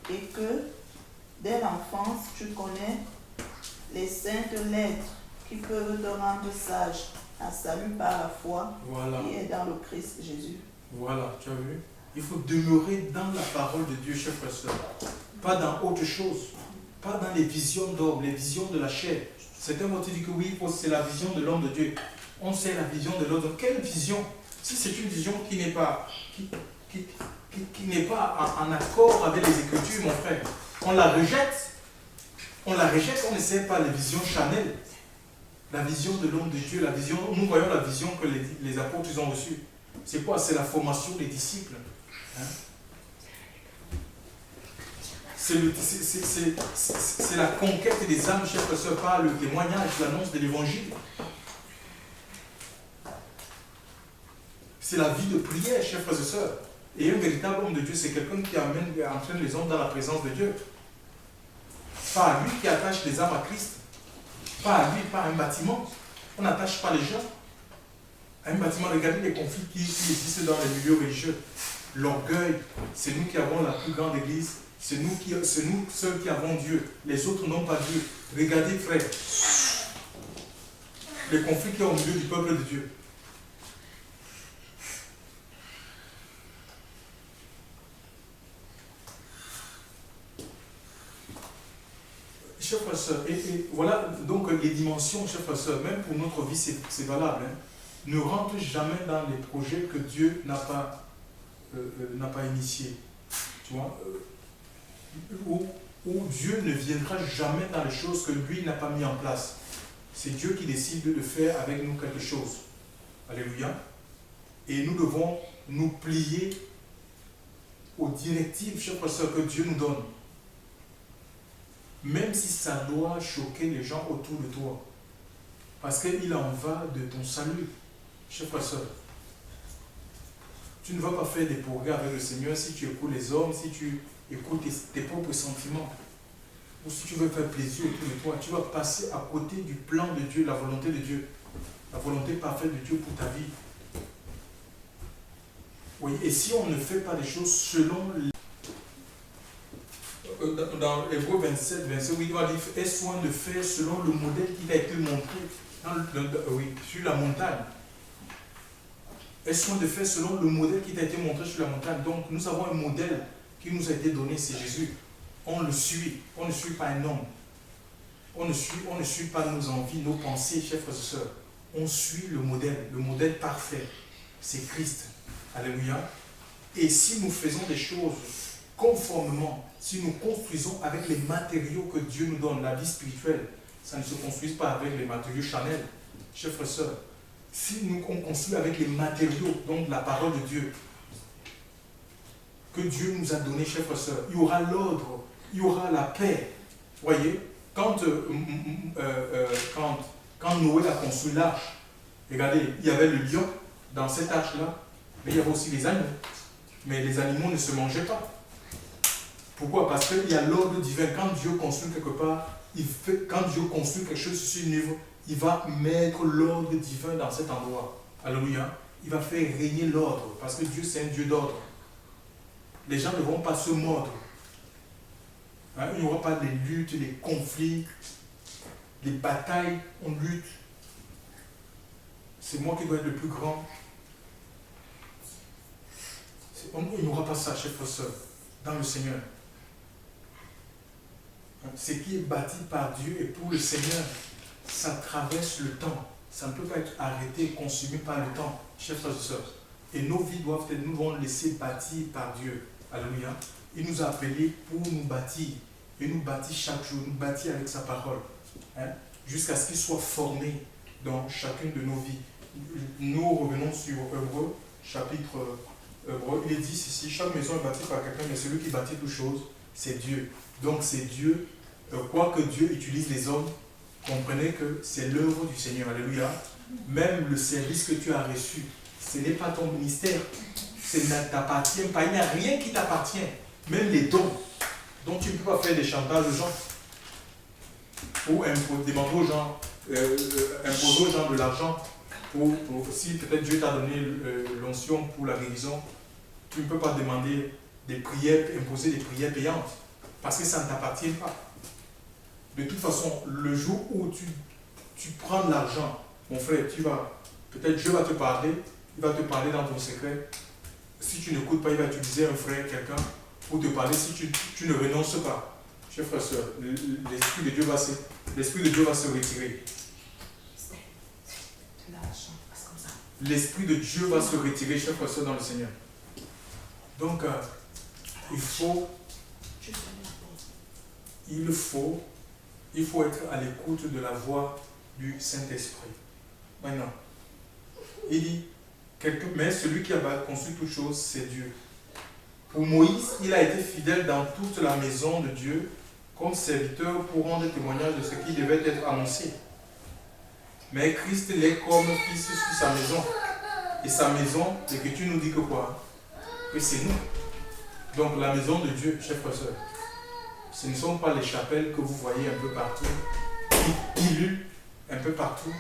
[SPEAKER 2] et que dès l'enfance tu connais les saintes lettres qui peuvent te rendre sage à salut par la foi
[SPEAKER 1] voilà.
[SPEAKER 2] qui est dans le Christ Jésus.
[SPEAKER 1] Voilà, tu as vu? Il faut demeurer dans la parole de Dieu, chers frères et sœurs. Pas dans autre chose. Pas dans les visions d'homme, les visions de la chair. Certains vont te dire que oui, c'est la vision de l'homme de Dieu. On sait la vision de l'homme. Quelle vision? Si c'est une vision qui n'est pas, qui n'est pas en accord avec les Écritures, mon frère, on la rejette. On la rejette, on ne sait pas les visions charnelles. La vision de l'homme de Dieu, la vision, nous voyons la vision que les apôtres ont reçue. C'est quoi? C'est la formation des disciples. Hein? C'est la conquête des âmes, chers frères et sœurs, par le témoignage, l'annonce de l'évangile. C'est la vie de prière, chers frères et sœurs. Et un véritable homme de Dieu, c'est quelqu'un qui entraîne les hommes dans la présence de Dieu. Pas à lui qui attache les âmes à Christ. Pas à lui, pas à un bâtiment. On n'attache pas les gens à un bâtiment. Regardez les conflits qui existent dans les milieux religieux. L'orgueil, c'est nous qui avons la plus grande église. C'est nous seuls qui avons Dieu. Les autres n'ont pas Dieu. Regardez, frère, les conflits qu'il y a au milieu du peuple de Dieu. Chers frères et sœurs, et voilà donc les dimensions, chers frères et sœurs, même pour notre vie, c'est valable. Hein. Ne rentre jamais dans les projets que Dieu n'a pas initiés. Tu vois où Dieu ne viendra jamais dans les choses que lui n'a pas mis en place. C'est Dieu qui décide de faire avec nous quelque chose. Alléluia. Et nous devons nous plier aux directives, chers frères et sœurs, que Dieu nous donne. Même si ça doit choquer les gens autour de toi. Parce qu'il en va de ton salut, chers frères et sœurs. Tu ne vas pas faire des progrès avec le Seigneur si tu écoutes les hommes, si tu écoutes tes propres sentiments. Ou si tu veux faire plaisir autour de toi, tu vas passer à côté du plan de Dieu, la volonté de Dieu. La volonté parfaite de Dieu pour ta vie. Oui, et si on ne fait pas les choses selon dans Hébreux 27, 27, oui, il va dire, aie soin de faire selon le modèle qui t'a été montré sur la montagne. Aie soin de faire selon le modèle qui t'a été montré sur la montagne. Donc, nous avons un modèle qui nous a été donné, c'est Jésus. On le suit. On ne suit pas un homme. On ne suit pas nos envies, nos pensées, chers frères et sœurs. On suit le modèle parfait. C'est Christ. Alléluia. Et si nous faisons des choses conformément, si nous construisons avec les matériaux que Dieu nous donne, la vie spirituelle, ça ne se construit pas avec les matériaux charnels, chers frères et sœurs. Si on construit avec les matériaux, donc la parole de Dieu, que Dieu nous a donné, chers frères et sœurs, il y aura l'ordre, il y aura la paix. Voyez, quand Noé a construit l'arche, regardez, il y avait le lion dans cette arche-là, mais il y avait aussi les animaux. Mais les animaux ne se mangeaient pas. Pourquoi? Parce qu'il y a l'ordre divin. Quand Dieu construit quelque part, quand Dieu construit quelque chose sur une œuvre, il va mettre l'ordre divin dans cet endroit. Alléluia. Il va faire régner l'ordre. Parce que Dieu, c'est un Dieu d'ordre. Les gens ne vont pas se mordre. Hein? Il n'y aura pas des luttes, des conflits, des batailles. On lutte. C'est moi qui dois être le plus grand. Il n'y aura pas ça, chers frères et sœurs, dans le Seigneur. Ce qui est bâti par Dieu et pour le Seigneur, ça traverse le temps. Ça ne peut pas être arrêté, consumé par le temps, chers frères et sœurs. Et nos vies doivent être, nous devons laisser bâtir par Dieu. Alléluia. Il nous a appelés pour nous bâtir. Et nous bâtir chaque jour, nous bâtir avec sa parole. Hein, jusqu'à ce qu'il soit formé dans chacune de nos vies. Nous revenons sur Hébreux, chapitre il est dit ici, chaque maison est bâtie par quelqu'un, mais celui qui bâtit toutes choses, c'est Dieu. Donc c'est Dieu, quoi que Dieu utilise les hommes, comprenez que c'est l'œuvre du Seigneur. Alléluia. Même le service que tu as reçu, ce n'est pas ton ministère. Ça ne t'appartient pas. Il n'y a rien qui t'appartient. Même les dons. Donc tu ne peux pas faire des chantages aux gens. Ou demander aux gens, imposer aux gens de l'argent. Si peut-être Dieu t'a donné l'onction pour la guérison, tu ne peux pas demander des prières, imposer des prières payantes. Parce que ça ne t'appartient pas. De toute façon, le jour où tu prends de l'argent, mon frère, peut-être Dieu va te parler, il va te parler dans ton secret. Si tu n'écoutes pas, il va utiliser un frère, quelqu'un, pour te parler si tu ne renonces pas. Chers frères et sœurs, l'Esprit de Dieu va se retirer. L'Esprit de Dieu va se retirer, chers frères et sœurs, dans le Seigneur. Donc, il faut être à l'écoute de la voix du Saint-Esprit. Maintenant, il dit, mais celui qui a construit toutes choses, c'est Dieu. Pour Moïse, il a été fidèle dans toute la maison de Dieu, comme serviteur pour rendre témoignage de ce qui devait être annoncé. Mais Christ l'est comme fils sur sa maison. Et sa maison, l'Écriture nous dit que quoi? Que c'est nous. Donc la maison de Dieu, chers frères et sœurs, ce ne sont pas les chapelles que vous voyez un peu partout, qui pullulent un peu partout.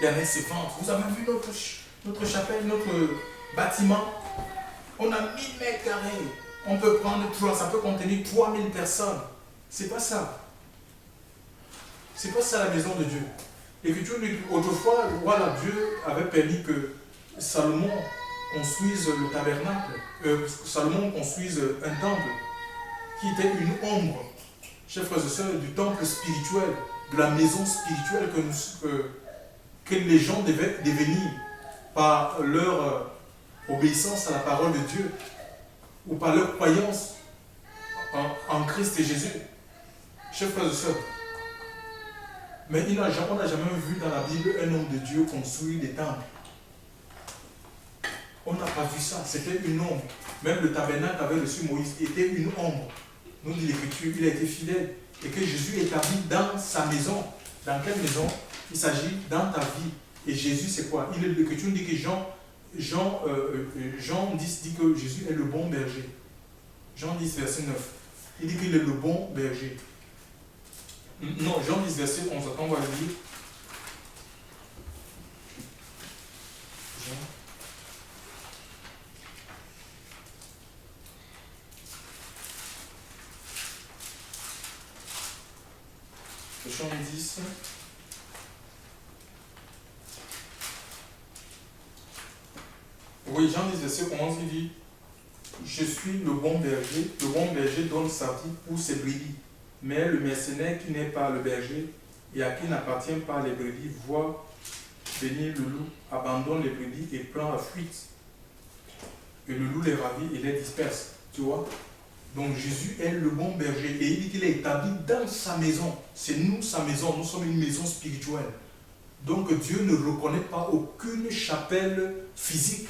[SPEAKER 1] Il y en a qui se vantent. Vous avez vu notre chapelle, notre bâtiment? On a 1000 mètres carrés. On peut prendre 3, ça peut contenir 3000 personnes. C'est pas ça. C'est pas ça la maison de Dieu. L'Écriture dit qu'autrefois, voilà, Dieu avait permis que Salomon construise le tabernacle, Salomon construise un temple qui était une ombre, chers frères et sœurs, du temple spirituel, de la maison spirituelle que les gens devaient devenir par leur obéissance à la parole de Dieu ou par leur croyance en Christ et Jésus. Chers frères et sœurs, mais on n'a jamais vu dans la Bible un homme de Dieu construire des temples. On n'a pas vu ça, c'était une ombre. Même le tabernacle avait reçu Moïse, était une ombre. Nous dit l'Écriture, il a été fidèle. Et que Jésus est établi dans sa maison. Dans quelle maison? Il s'agit dans ta vie. Et Jésus, c'est quoi? L'Écriture dit que Jean 10 dit que Jésus est le bon berger. Jean 10, verset 9. Il dit qu'il est le bon berger. Non, Jean 10, verset 11. Attends, on va le lire. Jean 10. Oui, Jean 10, verset 11, il dit: je suis le bon berger donne sa vie pour ses brebis. Mais le mercenaire qui n'est pas le berger et à qui n'appartient pas les brebis voit venir le loup, abandonne les brebis et prend la fuite. Et le loup les ravit et les disperse. Tu vois? Donc Jésus est le bon berger et il dit qu'il est établi dans sa maison. C'est nous sa maison, nous sommes une maison spirituelle. Donc Dieu ne reconnaît pas aucune chapelle physique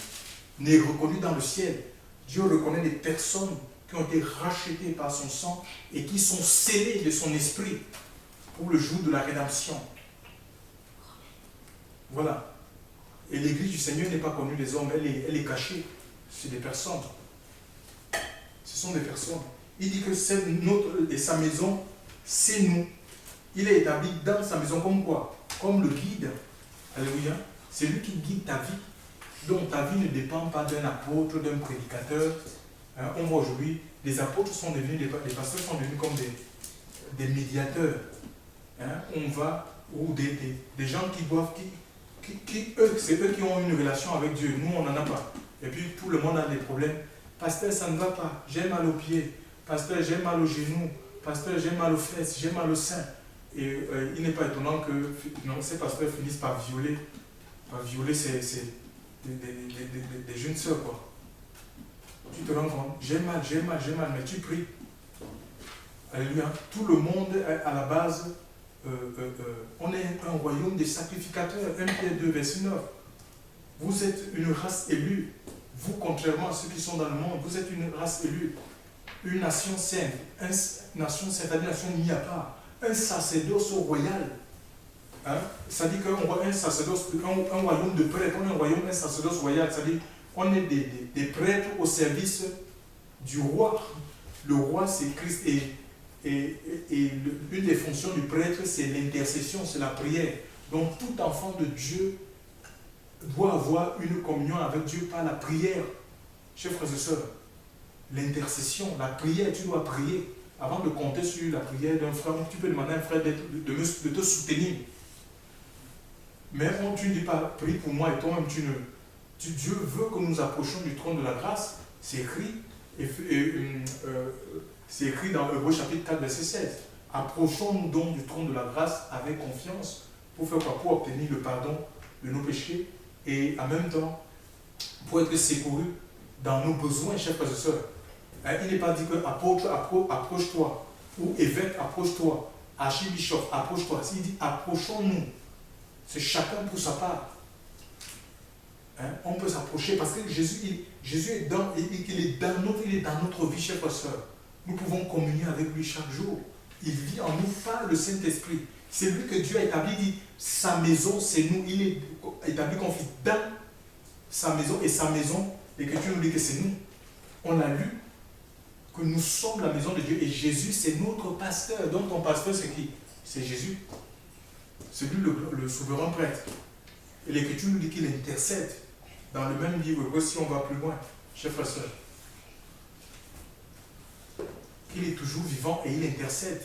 [SPEAKER 1] n'est reconnue dans le ciel. Dieu reconnaît des personnes qui ont été rachetées par son sang et qui sont scellées de son esprit pour le jour de la rédemption. Voilà. Et l'église du Seigneur n'est pas connue des hommes, elle est cachée. C'est des personnes. Ce sont des personnes. Il dit que c'est notre et sa maison, c'est nous. Il est établi dans sa maison comme quoi? Comme le guide. Alléluia. C'est lui qui guide ta vie. Donc ta vie ne dépend pas d'un apôtre, d'un prédicateur. On voit aujourd'hui, les apôtres sont devenus, les pasteurs sont devenus comme des médiateurs. On va, ou des gens qui doivent, c'est eux qui ont une relation avec Dieu. Nous, on n'en a pas. Et puis tout le monde a des problèmes. Pasteur, ça ne va pas. J'ai mal aux pieds. Pasteur, j'ai mal aux genoux. Pasteur, j'ai mal aux fesses. J'ai mal au sein. Et il n'est pas étonnant que ces pasteurs finissent par violer des jeunes sœurs, quoi. Tu te rends compte, j'ai mal, mais tu pries. Alléluia. Tout le monde, à la base, on est un royaume des sacrificateurs. 1 Pierre 2, verset 9. Vous êtes une race élue, Vous, contrairement à ceux qui sont dans le monde, vous êtes une race élue, une nation sainte, c'est-à-dire une nation mise à part, un sacerdoce royal. Hein? Ça dit qu'un sacerdoce, un royaume de prêtres, on est un royaume, un sacerdoce royal, c'est-à-dire on est des prêtres au service du roi. Le roi, c'est Christ. Et une des fonctions du prêtre, c'est l'intercession, c'est la prière. Donc tout enfant de Dieu doit avoir une communion avec Dieu par la prière. Chers frères et sœurs, l'intercession, la prière, tu dois prier. Avant de compter sur la prière d'un frère, tu peux demander à un frère de te soutenir. Mais tu ne dis pas, prie pour moi et toi-même, Dieu veut que nous approchions du trône de la grâce. C'est écrit dans Hébreux chapitre 4, verset 16. Approchons-nous donc du trône de la grâce avec confiance. Pour faire quoi? Pour obtenir le pardon de nos péchés et en même temps pour être secourus dans nos besoins, chers frères et sœurs. Il n'est pas dit que apôtre, approche-toi, ou évêque, approche-toi, archibishop, approche-toi. Il dit approchons-nous. C'est chacun pour sa part. On peut s'approcher parce que Jésus est dans notre vie, chers frères et sœurs. Nous pouvons communier avec lui chaque jour. Il vit en nous par le Saint-Esprit. C'est lui que Dieu a établi, il dit, sa maison, c'est nous. Il est établi qu'on vit dans sa maison et sa maison, l'Écriture nous dit que c'est nous. On a lu que nous sommes la maison de Dieu et Jésus, c'est notre pasteur. Donc ton pasteur, c'est qui? C'est Jésus. C'est lui le souverain prêtre. Et l'Écriture nous dit qu'il intercède dans le même livre, si on va plus loin, chers frères et sœurs. Qu'il est toujours vivant et il intercède.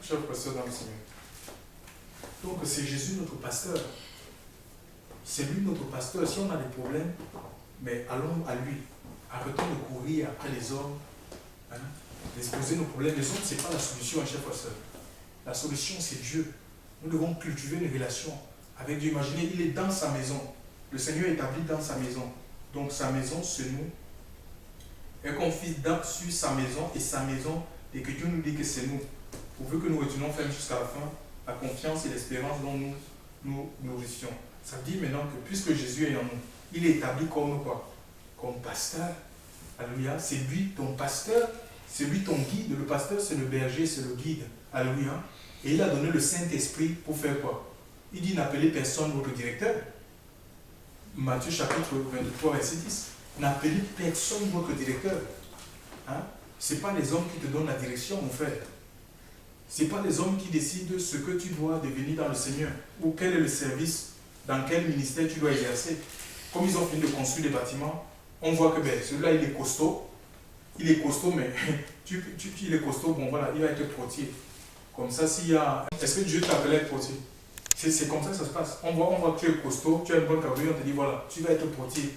[SPEAKER 1] Chers frères et sœurs dans le Seigneur. Donc c'est Jésus notre pasteur. C'est lui notre pasteur. Si on a des problèmes, mais allons à lui. Arrêtons de courir après les hommes, d'exposer nos problèmes. Les hommes, ce n'est pas la solution, chers frères et sœurs. La solution, c'est Dieu. Nous devons cultiver une relation avec Dieu. Imaginez, il est dans sa maison. Le Seigneur est établi dans sa maison. Donc sa maison, c'est nous. Et qu'on confie sur sa maison, et sa maison, et que Dieu nous dit que c'est nous. Pourvu que nous retenions ferme jusqu'à la fin, la confiance et l'espérance dont nous nourrissions. Ça dit maintenant que puisque Jésus est en nous, il est établi comme quoi? Comme pasteur. Alléluia. C'est lui ton pasteur, c'est lui ton guide. Le pasteur, c'est le berger, c'est le guide. Alléluia. Et il a donné le Saint-Esprit pour faire quoi? Il dit n'appelez personne votre directeur. Matthieu chapitre 23, verset 10. N'appelez personne votre directeur. Ce n'est pas les hommes qui te donnent la direction, mon frère. Ce n'est pas les hommes qui décident ce que tu dois devenir dans le Seigneur ou quel est le service, dans quel ministère tu dois exercer. Comme ils ont fini de construire des bâtiments, on voit que celui-là, il est costaud. Il est costaud, mais il est costaud, bon voilà, il va être portier. Comme ça, s'il y a... Est-ce que Dieu t'appelle à être portier? C'est comme ça que ça se passe. On voit que tu es costaud, tu as une bonne carrure, on te dit voilà, tu vas être portier.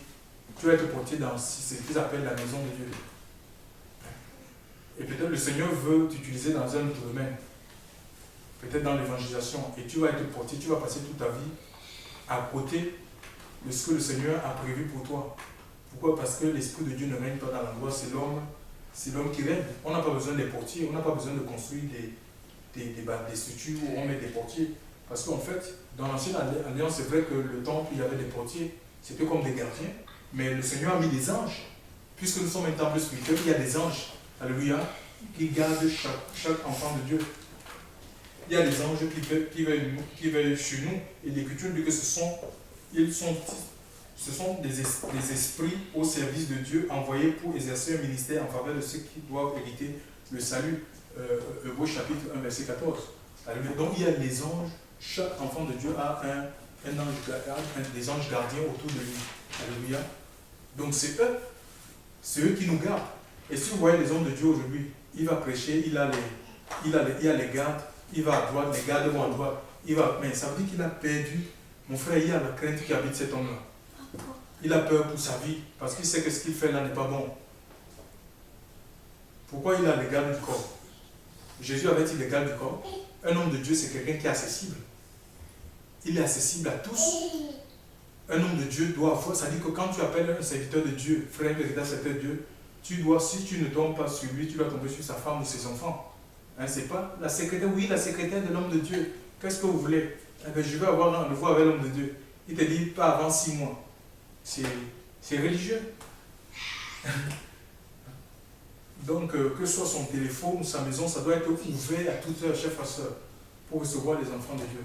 [SPEAKER 1] Tu vas être portier dans ce qu'ils appellent la maison de Dieu. Et peut-être le Seigneur veut t'utiliser dans un autre domaine. Peut-être dans l'évangélisation. Et tu vas être portier, tu vas passer toute ta vie à côté de ce que le Seigneur a prévu pour toi. Pourquoi? Parce que l'Esprit de Dieu ne règne pas dans l'endroit, c'est l'homme qui règne. On n'a pas besoin des portiers, on n'a pas besoin de construire des structures où on met des portiers. Parce qu'en fait, dans l'ancienne alliance, c'est vrai que le temple, il y avait des portiers, c'était comme des gardiens. Mais le Seigneur a mis des anges. Puisque nous sommes un temple spirituel, il y a des anges. Alléluia, qui gardent chaque enfant de Dieu. Il y a des anges qui veillent sur nous. Et l'Écriture dit que ce sont des esprits au service de Dieu envoyés pour exercer un ministère en faveur de ceux qui doivent hériter le salut. Hébreux chapitre 1, verset 14. Alléluia. Donc il y a les anges. Chaque enfant de Dieu a des anges gardiens autour de lui. Alléluia. Donc c'est eux qui nous gardent. Et si vous voyez les hommes de Dieu aujourd'hui, il va prêcher, il a les gardes, il va à droite, les gardes vont à droite, mais ça veut dire qu'il a perdu. Mon frère, il y a la crainte qui habite cet homme-là. Il a peur pour sa vie, parce qu'il sait que ce qu'il fait là n'est pas bon. Pourquoi il a les gardes du corps? Jésus avait-il les gardes du corps? Un homme de Dieu, c'est quelqu'un qui est accessible. Il est accessible à tous. un homme de Dieu doit avoir, ça dit que quand tu appelles un serviteur de Dieu, frère, un véritable serviteur de Dieu, tu dois, si tu ne tombes pas sur lui, tu dois tomber sur sa femme ou ses enfants. Hein, c'est pas la secrétaire, oui, la secrétaire de l'homme de Dieu. Qu'est-ce que vous voulez? Eh bien, je vais avoir un rendez-vous avec l'homme de Dieu. Il te dit pas avant 6 mois. C'est religieux. Donc, que ce soit son téléphone ou sa maison, ça doit être ouvert à toute heure, chers frères et sœurs, pour recevoir les enfants de Dieu.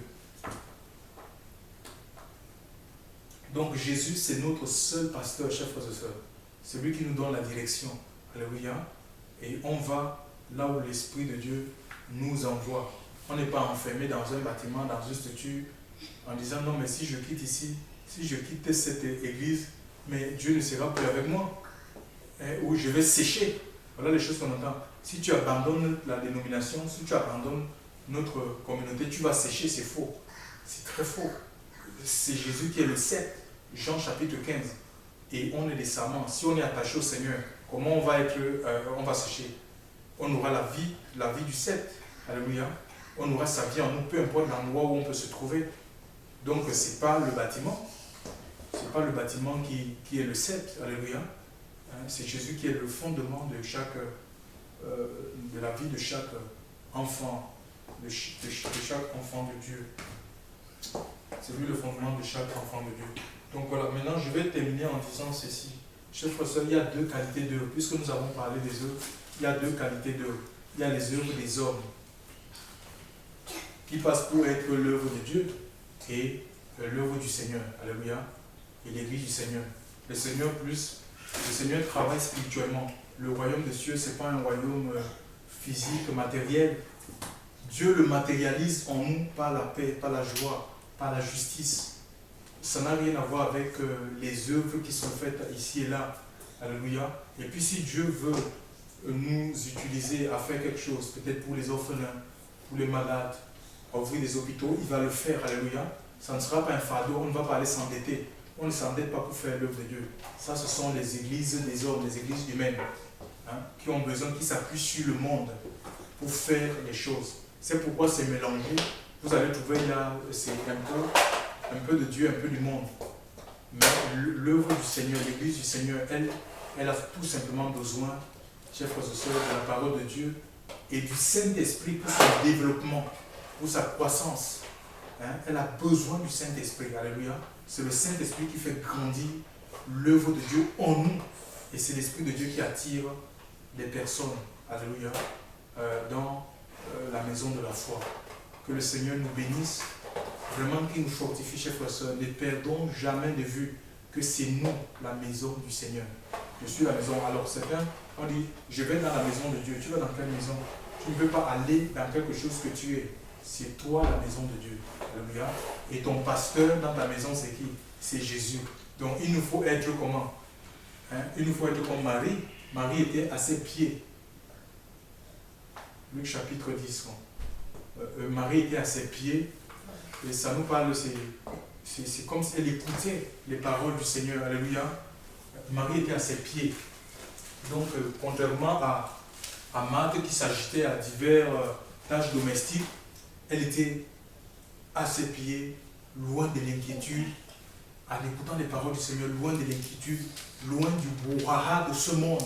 [SPEAKER 1] Donc, Jésus, c'est notre seul pasteur, chers frères et sœurs. C'est lui qui nous donne la direction. Alléluia. Et on va là où l'Esprit de Dieu nous envoie. On n'est pas enfermé dans un bâtiment, dans une structure, en disant non, mais si je quitte ici, si je quitte cette église, mais Dieu ne sera plus avec moi. Ou je vais sécher. Voilà les choses qu'on entend. Si tu abandonnes la dénomination, si tu abandonnes notre communauté, tu vas sécher, c'est faux. C'est très faux. C'est Jésus qui est le cep. Jean chapitre 15. Et on est des serments. Si on est attaché au Seigneur, comment on va être, on va sécher? On aura la vie du cep. Alléluia. On aura sa vie en nous, peu importe l'endroit où on peut se trouver. Donc, ce n'est pas le bâtiment. Ce n'est pas le bâtiment qui est le cep. Alléluia. C'est Jésus qui est le fondement de la vie de chaque enfant, de chaque enfant de Dieu. C'est lui le fondement de chaque enfant de Dieu. Donc voilà, maintenant je vais terminer en disant ceci. Chers frères et sœurs, il y a deux qualités d'œuvres. Puisque nous avons parlé des œuvres, il y a deux qualités d'œuvres. Il y a les œuvres des hommes qui passent pour être l'œuvre de Dieu et l'œuvre du Seigneur. Alléluia. Et l'église du Seigneur. Le Seigneur travaille spirituellement. Le royaume des cieux, ce n'est pas un royaume physique, matériel. Dieu le matérialise en nous par la paix, par la joie, par la justice. Ça n'a rien à voir avec les œuvres qui sont faites ici et là. Alléluia. Et puis si Dieu veut nous utiliser à faire quelque chose, peut-être pour les orphelins, pour les malades, à ouvrir des hôpitaux, il va le faire. Alléluia. Ça ne sera pas un fardeau, on ne va pas aller s'endetter. On ne s'endette pas pour faire l'œuvre de Dieu. Ça, ce sont les églises des hommes, les églises humaines, qui ont besoin, qui s'appuient sur le monde pour faire les choses. C'est pourquoi c'est mélangé. Vous allez trouver là, c'est un peu de Dieu, un peu du monde. Mais l'œuvre du Seigneur, l'église du Seigneur, elle a tout simplement besoin, chers frères et sœurs, de la parole de Dieu et du Saint-Esprit pour son développement, pour sa croissance. Elle a besoin du Saint-Esprit. Alléluia. C'est le Saint-Esprit qui fait grandir l'œuvre de Dieu en nous. Et c'est l'Esprit de Dieu qui attire les personnes, alléluia, dans la maison de la foi. Que le Seigneur nous bénisse, vraiment qu'il nous fortifie, chers frères et sœurs. Ne perdons jamais de vue que c'est nous, la maison du Seigneur. Je suis la maison. Alors certains, on dit, je vais dans la maison de Dieu. Tu vas dans quelle maison? Tu ne peux pas aller dans quelque chose que tu es. C'est toi la maison de Dieu. Alléluia. Et ton pasteur dans ta maison, c'est qui? C'est Jésus. Donc il nous faut être comment? Il nous faut être comme Marie. Marie était à ses pieds. Luc chapitre 10. Marie était à ses pieds. Et ça nous parle, c'est comme si elle écoutait les paroles du Seigneur. Alléluia. Marie était à ses pieds. Donc, contrairement à Marthe qui s'agitait à divers tâches domestiques, elle était à ses pieds, loin de l'inquiétude, en écoutant les paroles du Seigneur, loin de l'inquiétude, loin du brouhaha de ce monde.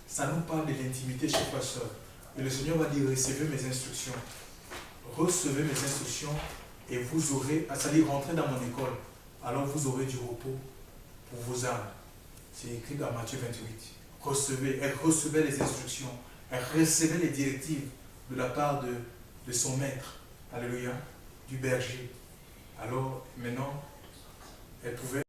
[SPEAKER 1] Ça nous parle de l'intimité chez frères et sœurs. Et le Seigneur va dire, recevez mes instructions. Recevez mes instructions et vous aurez, c'est-à-dire rentrez dans mon école, alors vous aurez du repos pour vos âmes. C'est écrit dans Matthieu 28. Recevez les instructions, recevez les directives de la part de son maître. Alléluia, du berger. Alors, maintenant, elle pouvait